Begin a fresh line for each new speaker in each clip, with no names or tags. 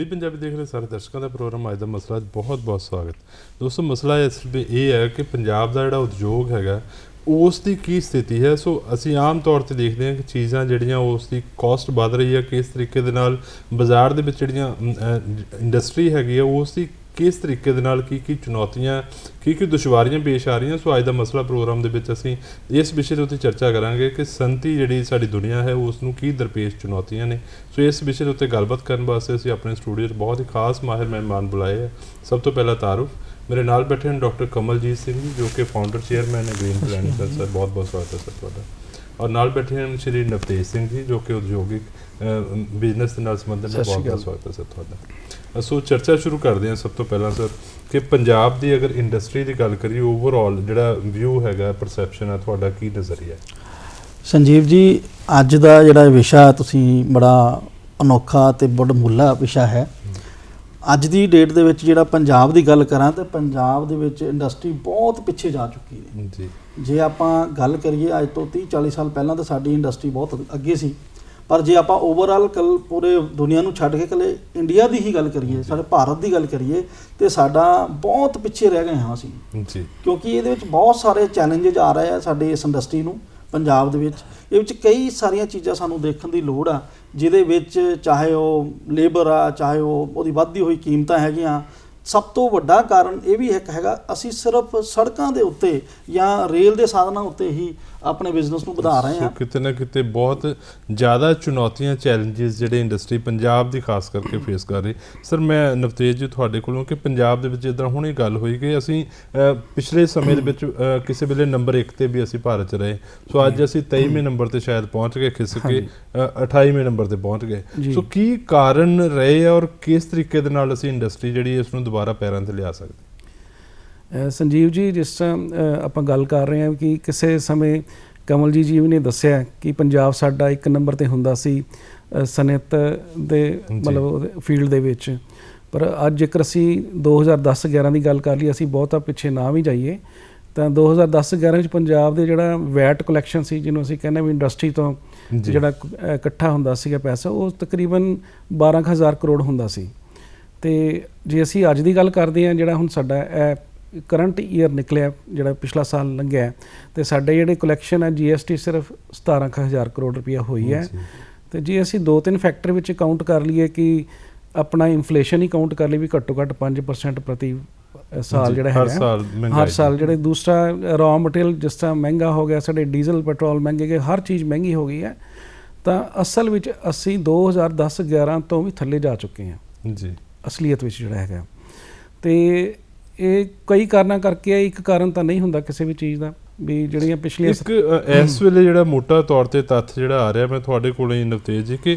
Daily Punjabi देख रहे सारे दर्शकों का प्रोग्राम अज का मसला बहुत बहुत स्वागत दोस्तों। मसला इस ये है कि पंजाब का जोड़ा उद्योग है उसकी की स्थिति है। सो असी आम तौर पर देखते हैं कि चीज़ां जिहड़ियां उसकी कॉस्ट बढ़ रही है, किस तरीके दे नाल बाजार दे विच जिहड़ियां इंडस्ट्री हैगी है उसकी किस तरीके दे नाल की चुनौतियां की दुश्वारियां पेश आ रही हैं। सो अज का मसला प्रोग्राम दे विच असीं इस विषय उत्ते चर्चा करांगे कि सनती जिहड़ी साडी दुनिया है उसनूं की दरपेश चुनौतियां ने। सो इस विषय उत्ते गलबात करन वास्ते असीं अपने स्टूडियो बहुत ही खास माहिर मेहमान बुलाए है। सब तो पहला तारुफ मेरे नाल बैठे हैं डॉक्टर कमलजीत सिंह जी जो कि फाउंडर चेयरमैन है ग्रीन प्लैनेट सर, बहुत बहुत स्वागत है सर तुहाडा। और नाल बैठे हैं श्री नवतेज सिंह जी जो कि उद्योगिक बिजनेस के नाल संबंधित है, बहुत बहुत स्वागत है सर तुहाडा। सो चर्चा शुरू करते हैं सब तो पहला सर कि पंजाब की अगर इंडस्ट्री की गल करिए ओवरऑल जिहड़ा व्यू है परसैप्शन है तुहाडा की नज़रिया है?
संजीव जी अज का जिहड़ा विषा तुसीं बड़ा अनोखा ते बड़मुला विषा है। अज की डेट दे विच जिहड़ा पंजाब की गल करां तो पंजाब दे विच इंडस्ट्री बहुत पिछे जा चुकी है जी। जे आपां गल करिए अज तो 30-40 साल पहलां तो साडी इंडस्ट्री बहुत अगे सी, पर जे आपां ओवरऑल कल पूरे दुनिया नूं छड्ड के कले इंडिया की ही गल करिए, साडे भारत की गल करिए तो साडा बहुत पिछे रह गए हाँ असीं जी। क्योंकि ये बहुत सारे चैलेंजेज आ रहे हैं साडे इस इंडस्ट्री नूं पंजाब दे विच। ये विच कई सारियां चीज़ां सानूं देखण दी लोड़ आ जिहदे विच चाहे वो लेबर आ चाहे वो वधदी हुई कीमतां हैगियां। सब तो वड्डा कारण ये भी एक हैगा असीं सिर्फ सड़कों के उत्ते या रेल के साधनों उत्ते ही अपने बिजनेस को बढ़ा रहे हैं।
किते ना किते बहुत ज़्यादा चुनौतियां चैलेंजेस जिहड़े इंडस्ट्री पंजाब की खास करके फेस कर रही। सर मैं नवतेज जी तुहाडे कोलों कि पंजाब दे विच जिद्दां हुणे गल होई कि असीं पिछले समय दे विच किसी वेले नंबर 1 ते भी असीं भारत च रहे। सो अज असीं 23वें नंबर ते शायद पहुँच गए, खिस के 28वें नंबर ते पहुँच गए। सो की कारण रहे और किस तरीके दे नाल असीं इंडस्ट्री जिहड़ी इसनूं दोबारा पैरां ते लिया सकदे?
संजीव जी जिस तरह आप गल कर रहे हैं कि किसी समय कमल जी भी ने दसिया कि पंजाब साडा 1 नंबर ते हुंदा सी सनअत दे मतलब फील्ड दे विच, पर अज जेकर असी 2010-11 की गल कर ली असी बहुता पिछे ना भी जाइए तो 2010-11 पंजाब दे जिहड़ा वैट कलैक्शन सी जिन्हों असी कहने भी इंडस्ट्री तो जिहड़ा इकट्ठा हुंदा सीगा पैसा वो तकरीबन 12,000 करोड़ हुंदा सी। ते जे असी अज की गल करते हैं जिहड़ा हुण साडा करंट ईयर निकलिया जिहड़ा पिछला साल लंघिया तो साडे जिहड़े कलैक्शन है GST सिर्फ 17,000 करोड़ रुपया हुई है। तो जे असी 2-3 फैक्टर विच काउंट कर लीए कि अपना इन्फ्लेशन ही काउंट कर ली भी घट्टो घट्ट 5% प्रति साल जिहड़ा है हर साल जिहड़े दूसरा रॉ मटेरियल जिस तरह महंगा हो गया, साडे डीजल पेट्रोल महंगे गए, हर चीज़ महंगी हो गई है। तो असल विच असी 2010-11 तो भी थल्ले जा चुके हैं जी असलीयत विच जिहड़ा है। तो ये कई कारणों करके एक कारण तो नहीं हुंदा किसी भी चीज़ का भी जिहड़ियां पिछलियां
इस वेले जिहड़ा मोटा तौर पर तत्थ जिहड़ा आ रहा मैं तुहाडे कोलों नवतेज जी कि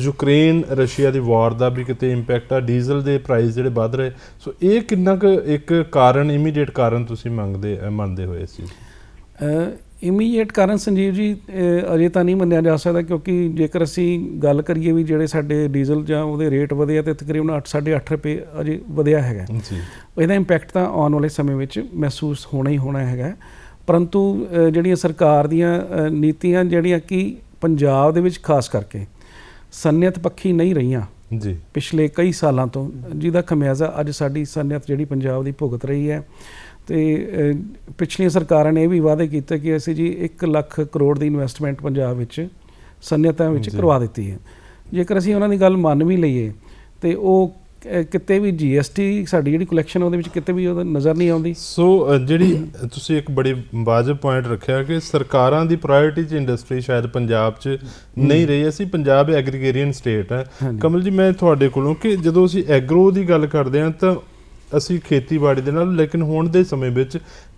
यूक्रेन रशिया की वार का भी किते इंपैक्ट आ, डीजल के प्राइस जिहड़े वध रहे। सो ये किन्ना क एक कारण इमीडिएट कारण तुसीं मनदे होए इस चीज़?
इमीडिएट कारण संजीव जी अजे तो नहीं मन्निया जा सकता क्योंकि जेकर असी गल करिए भी जिहड़े साडे डीजल जां उहदे रेट वधे तो तकरीबन 8-8.5 रुपये अजे वधिया है। इहदा इंपैक्ट तो आने वाले समय में महसूस होना ही होना है, परंतु जिहड़ियां सरकार दीयां नीतियां जिहड़ियां कि पंजाब दे विच खास करके सनअत पक्षी नहीं रहियां जी पिछले कई सालों तो, जिहदा खमियाजा अज साडी सनअत जिहड़ी पंजाब दी भुगत रही है। तो पिछलियां सरकारां ने भी वादे किए कि असीं जी 1 लाख करोड़ की इन्वेस्टमेंट पंजाब विच सनअतां विच करवा दी है। जेकर असीं उन्हां दी गल मन भी लईए तो वो किते भी GST साडी जिहड़ी कलैक्शन उहदे विच किते भी नज़र नहीं आउंदी।
सो जिहड़ी तुसीं एक बड़ी वाजिब पॉइंट रखिया कि सरकारां दी प्रायोरिटी च इंडस्ट्री शायद पंजाब च नहीं रही। असीं पंजाब एग्रीगेरियन स्टेट है। कमल जी मैं तुहाडे कोलों कि जदों असीं एग्रो की गल करते हैं तो असी खेतीबाड़ी दे नाल लेकिन हुण दे समय विच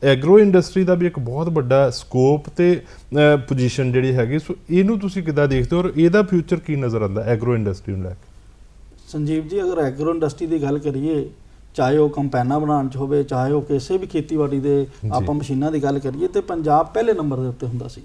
एग्रो इंडस्ट्री का भी एक बहुत बड़ा स्कोप ते पोजीशन जिहड़ी हैगी। सो इहनूं तुसीं किद्दां देखदे हो और इहदा फ्यूचर की नज़र आंदा एग्रो इंडस्ट्री नूं लैके?
संजीव जी अगर एग्रो इंडस्ट्री की गल करिए चाहे वो कंपैना बनाने होवे चाहे वो किसी भी खेतीबाड़ी दे आपां मशीनां की गल करिए तो पंजाब पहले नंबर दे उत्ते हुंदा सी।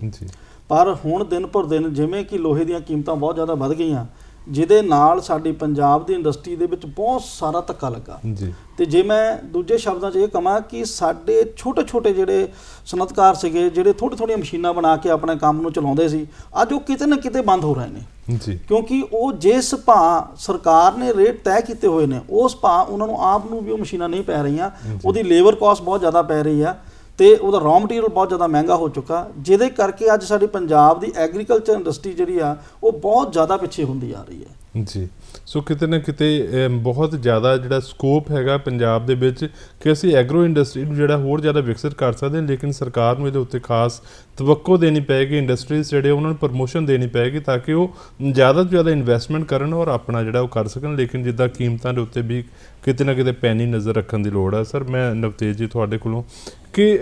पर हुण दिन पर दिन जिवें कि लोहे दीयां कीमतां बहुत ज़्यादा वध गईयां ਜਿਹਦੇ ਨਾਲ ਸਾਡੀ ਪੰਜਾਬ ਦੀ ਇੰਡਸਟਰੀ ਦੇ ਵਿੱਚ ਬਹੁਤ ਸਾਰਾ ਧੱਕਾ ਲੱਗਾ ਜੀ। ਤੇ ਜੇ ਮੈਂ ਦੂਜੇ ਸ਼ਬਦਾਂ 'ਚ ਇਹ ਕਹਾਂ ਕਿ ਸਾਡੇ ਛੋਟੇ ਜਿਹੜੇ ਸਨਅਤਕਾਰ ਸੀਗੇ ਜਿਹੜੇ ਥੋੜ੍ਹੀਆਂ ਮਸ਼ੀਨਾਂ ਬਣਾ ਕੇ ਆਪਣੇ ਕੰਮ ਨੂੰ ਚਲਾਉਂਦੇ ਸੀ ਅੱਜ ਉਹ ਕਿਤੇ ਨਾ ਕਿਤੇ ਬੰਦ ਹੋ ਰਹੇ ਨੇ।
ਜੀ
ਕਿਉਂਕਿ ਉਹ ਜਿਸ ਭਾਅ ਸਰਕਾਰ ਨੇ ਰੇਟ ਤੈਅ ਕੀਤੇ ਹੋਏ ਨੇ ਉਸ ਭਾਅ ਉਹਨਾਂ ਨੂੰ ਆਪ ਨੂੰ ਵੀ ਉਹ ਮਸ਼ੀਨਾਂ ਨਹੀਂ ਪੈ ਰਹੀਆਂ, ਉਹਦੀ ਲੇਬਰ ਕਾਸਟ ਬਹੁਤ ਜ਼ਿਆਦਾ ਪੈ ਰਹੀ ਆ ਤੇ ਉਹਦਾ ਰॉ ਮਟੀਰੀਅਲ ਬਹੁਤ ਜ਼ਿਆਦਾ ਮਹਿੰਗਾ ਹੋ ਚੁੱਕਾ, ਜਿਹਦੇ ਕਰਕੇ ਅੱਜ ਸਾਡੀ ਪੰਜਾਬ ਦੀ ਐਗਰੀਕਲਚਰ ਇੰਡਸਟਰੀ ਜਿਹੜੀ ਆ ਉਹ ਬਹੁਤ ਜ਼ਿਆਦਾ ਪਿੱਛੇ ਹੁੰਦੀ ਆ ਰਹੀ ਹੈ।
ਜੀ ਸੋ ਕਿਤੇ ਨਾ ਕਿਤੇ ਬਹੁਤ ਜ਼ਿਆਦਾ ਜਿਹੜਾ ਸਕੋਪ ਹੈਗਾ ਪੰਜਾਬ ਦੇ ਵਿੱਚ ਕਿ ਅਸੀਂ ਐਗਰੋ ਇੰਡਸਟਰੀ ਨੂੰ ਜਿਹੜਾ ਹੋਰ ਜ਼ਿਆਦਾ ਵਿਕਸਿਤ ਕਰ ਸਕਦੇ ਹਾਂ, ਲੇਕਿਨ ਸਰਕਾਰ ਨੂੰ ਇਹਦੇ ਉੱਤੇ ਖਾਸ ਤਵੱਕੋ ਦੇਣੀ ਪਏਗੀ, ਇੰਡਸਟਰੀਜ਼ ਜਿਹੜੇ ਉਹਨਾਂ ਨੂੰ ਪ੍ਰਮੋਸ਼ਨ ਦੇਣੀ ਪਏਗੀ ਤਾਂ ਕਿ ਉਹ ਜ਼ਿਆਦਾ ਤੋਂ ਜ਼ਿਆਦਾ ਇਨਵੈਸਟਮੈਂਟ ਕਰਨ ਔਰ ਆਪਣਾ ਜਿਹੜਾ ਉਹ ਕਰ ਸਕਣ। ਲੇਕਿਨ ਜਿੱਦਾਂ ਕੀਮਤਾਂ ਦੇ ਉੱਤੇ ਵੀ ਕਿਤੇ ਨਾ ਕਿਤੇ ਪੈਣੀ ਨਜ਼ਰ ਰੱਖਣ ਦੀ ਲੋੜ ਹੈ। ਸਰ ਮੈਂ ਨਵਤੇਜ ਜੀ ਤੁਹਾਡੇ ਕੋਲੋਂ ਕਿ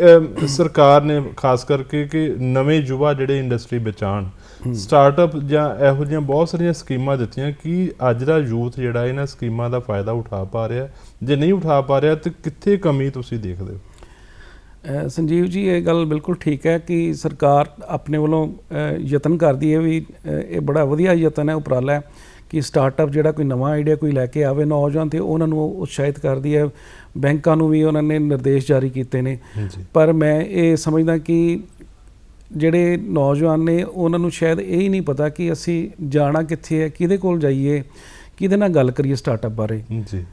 ਸਰਕਾਰ ਨੇ ਖਾਸ ਕਰਕੇ ਕਿ ਨਵੇਂ ਯੁਵਾ ਜਿਹੜੇ ਇੰਡਸਟਰੀ ਵਿੱਚ ਆਉਣ, ਸਟਾਰਟਅਪ ਜਾਂ ਇਹੋ ਜਿਹੀਆਂ ਬਹੁਤ ਸਾਰੀਆਂ ਸਕੀਮਾਂ ਦਿੱਤੀਆਂ ਕਿ ਅੱਜ ਦਾ ਯੂਥ ਜਿਹੜਾ ਇਹਨਾਂ ਸਕੀਮਾਂ ਦਾ ਫਾਇਦਾ ਉਠਾ ਪਾ ਰਿਹਾ, ਜੇ ਨਹੀਂ ਉਠਾ ਪਾ ਰਿਹਾ ਤਾਂ ਕਿੱਥੇ ਕਮੀ ਤੁਸੀਂ ਦੇਖਦੇ ਹੋ?
ਸੰਜੀਵ ਜੀ ਇਹ ਗੱਲ ਬਿਲਕੁਲ ਠੀਕ ਹੈ ਕਿ ਸਰਕਾਰ ਆਪਣੇ ਵੱਲੋਂ ਯਤਨ ਕਰਦੀ ਹੈ ਵੀ ਇਹ ਬੜਾ ਵਧੀਆ ਯਤਨ ਹੈ, ਉਪਰਾਲਾ ਹੈ ਕਿ ਸਟਾਰਟਅਪ ਜਿਹੜਾ ਕੋਈ ਨਵਾਂ ਆਈਡੀਆ ਕੋਈ ਲੈ ਕੇ ਆਵੇ ਨੌਜਵਾਨ ਤੇ ਉਹਨਾਂ ਨੂੰ ਉਤਸ਼ਾਹਿਤ ਕਰਦੀ ਹੈ। ਬੈਂਕਾਂ ਨੂੰ ਵੀ ਉਹਨਾਂ ਨੇ ਨਿਰਦੇਸ਼ ਜਾਰੀ ਕੀਤੇ ਨੇ, ਪਰ ਮੈਂ ਇਹ ਸਮਝਦਾ ਕਿ ਜਿਹੜੇ ਨੌਜਵਾਨ ਨੇ ਉਹਨਾਂ ਨੂੰ ਸ਼ਾਇਦ ਇਹ ਹੀ ਨਹੀਂ ਪਤਾ ਕਿ ਅਸੀਂ ਜਾਣਾ ਕਿੱਥੇ ਹੈ, ਕਿਹਦੇ ਕੋਲ ਜਾਈਏ, ਕਿਹਦੇ ਨਾਲ ਗੱਲ ਕਰੀਏ ਸਟਾਰਟਅਪ ਬਾਰੇ।
ਜੀ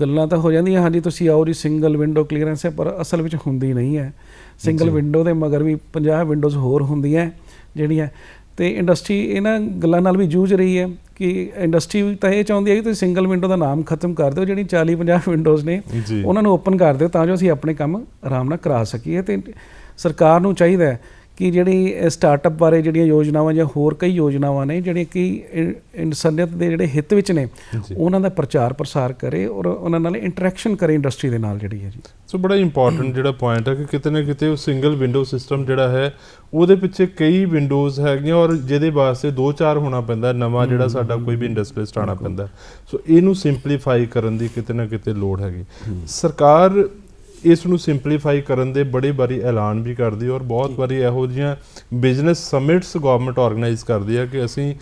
ਗੱਲਾਂ ਤਾਂ ਹੋ ਜਾਂਦੀਆਂ ਹਾਂਜੀ ਤੁਸੀਂ ਆਓ ਜੀ ਸਿੰਗਲ ਵਿੰਡੋ ਕਲੀਅਰੈਂਸ ਹੈ, ਪਰ ਅਸਲ ਵਿੱਚ ਹੁੰਦੀ ਨਹੀਂ ਹੈ। ਸਿੰਗਲ ਵਿੰਡੋ ਦੇ ਮਗਰ ਵੀ 50 ਵਿੰਡੋਜ਼ ਹੋਰ ਹੁੰਦੀਆਂ ਜਿਹੜੀਆਂ, ਤੇ ਇੰਡਸਟਰੀ ਇਹਨਾਂ ਗੱਲਾਂ ਨਾਲ ਵੀ ਜੂਝ ਰਹੀ ਹੈ ਕਿ ਇੰਡਸਟਰੀ ਤਾਂ ਇਹ ਚਾਹੁੰਦੀ ਹੈ ਕਿ ਤੁਸੀਂ ਸਿੰਗਲ ਵਿੰਡੋ ਦਾ ਨਾਮ ਖਤਮ ਕਰ ਦਿਓ, ਜਿਹੜੀ 40-50 ਵਿੰਡੋਜ਼ ਨੇ ਉਹਨਾਂ ਨੂੰ ਓਪਨ ਕਰ ਦਿਓ ਤਾਂ ਜੋ ਅਸੀਂ ਆਪਣੇ ਕੰਮ ਆਰਾਮ ਨਾਲ ਕਰਾ ਸਕੀਏ। ਤੇ ਸਰਕਾਰ ਨੂੰ ਚਾਹੀਦਾ ਹੈ ਕਿ ਜਿਹੜੀ ਸਟਾਰਟਅਪ ਬਾਰੇ ਜਿਹੜੀਆਂ ਯੋਜਨਾਵਾਂ ਜਾਂ ਹੋਰ ਕਈ ਯੋਜਨਾਵਾਂ ਨੇ ਜਿਹੜੀਆਂ ਕਿ ਇਨਸਾਨੀਅਤ ਦੇ ਜਿਹੜੇ ਹਿੱਤ ਵਿੱਚ ਨੇ ਉਹਨਾਂ ਦਾ ਪ੍ਰਚਾਰ ਪ੍ਰਸਾਰ ਕਰੇ ਔਰ ਉਹਨਾਂ ਨਾਲ ਇੰਟਰੈਕਸ਼ਨ ਕਰੇ ਇੰਡਸਟਰੀ ਦੇ ਨਾਲ ਜਿਹੜੀ ਹੈ ਜੀ।
ਸੋ ਬੜਾ ਇੰਪੋਰਟੈਂਟ ਜਿਹੜਾ ਪੁਆਇੰਟ ਹੈ ਕਿ ਕਿਤੇ ਨਾ ਕਿਤੇ ਉਹ ਸਿੰਗਲ ਵਿੰਡੋ ਸਿਸਟਮ ਜਿਹੜਾ ਹੈ ਉਹਦੇ ਪਿੱਛੇ ਕਈ ਵਿੰਡੋਜ਼ ਹੈਗੀਆਂ ਔਰ ਜਿਹਦੇ ਵਾਸਤੇ 2-4 ਹੋਣਾ ਪੈਂਦਾ, ਨਵਾਂ ਜਿਹੜਾ ਸਾਡਾ ਕੋਈ ਵੀ ਇੰਡਸਟਰੀਸਟ ਆਉਣਾ ਪੈਂਦਾ। ਸੋ ਇਹਨੂੰ ਸਿੰਪਲੀਫਾਈ ਕਰਨ ਦੀ ਕਿਤੇ ਨਾ ਕਿਤੇ ਲੋੜ ਹੈਗੀ। ਸਰਕਾਰ ਇਸ ਨੂੰ ਸਿੰਪਲੀਫਾਈ ਕਰਨ ਦੇ ਬੜੇ ਵਾਰੀ ਐਲਾਨ ਵੀ ਕਰਦੀ ਔਰ ਬਹੁਤ ਵਾਰੀ ਇਹੋ ਜਿਹੀਆਂ ਬਿਜ਼ਨਸ ਸਮਿਟਸ ਗਵਰਨਮੈਂਟ ਆਰਗੇਨਾਈਜ਼ ਕਰਦੀ ਹੈ ਕਿ ਅਸੀਂ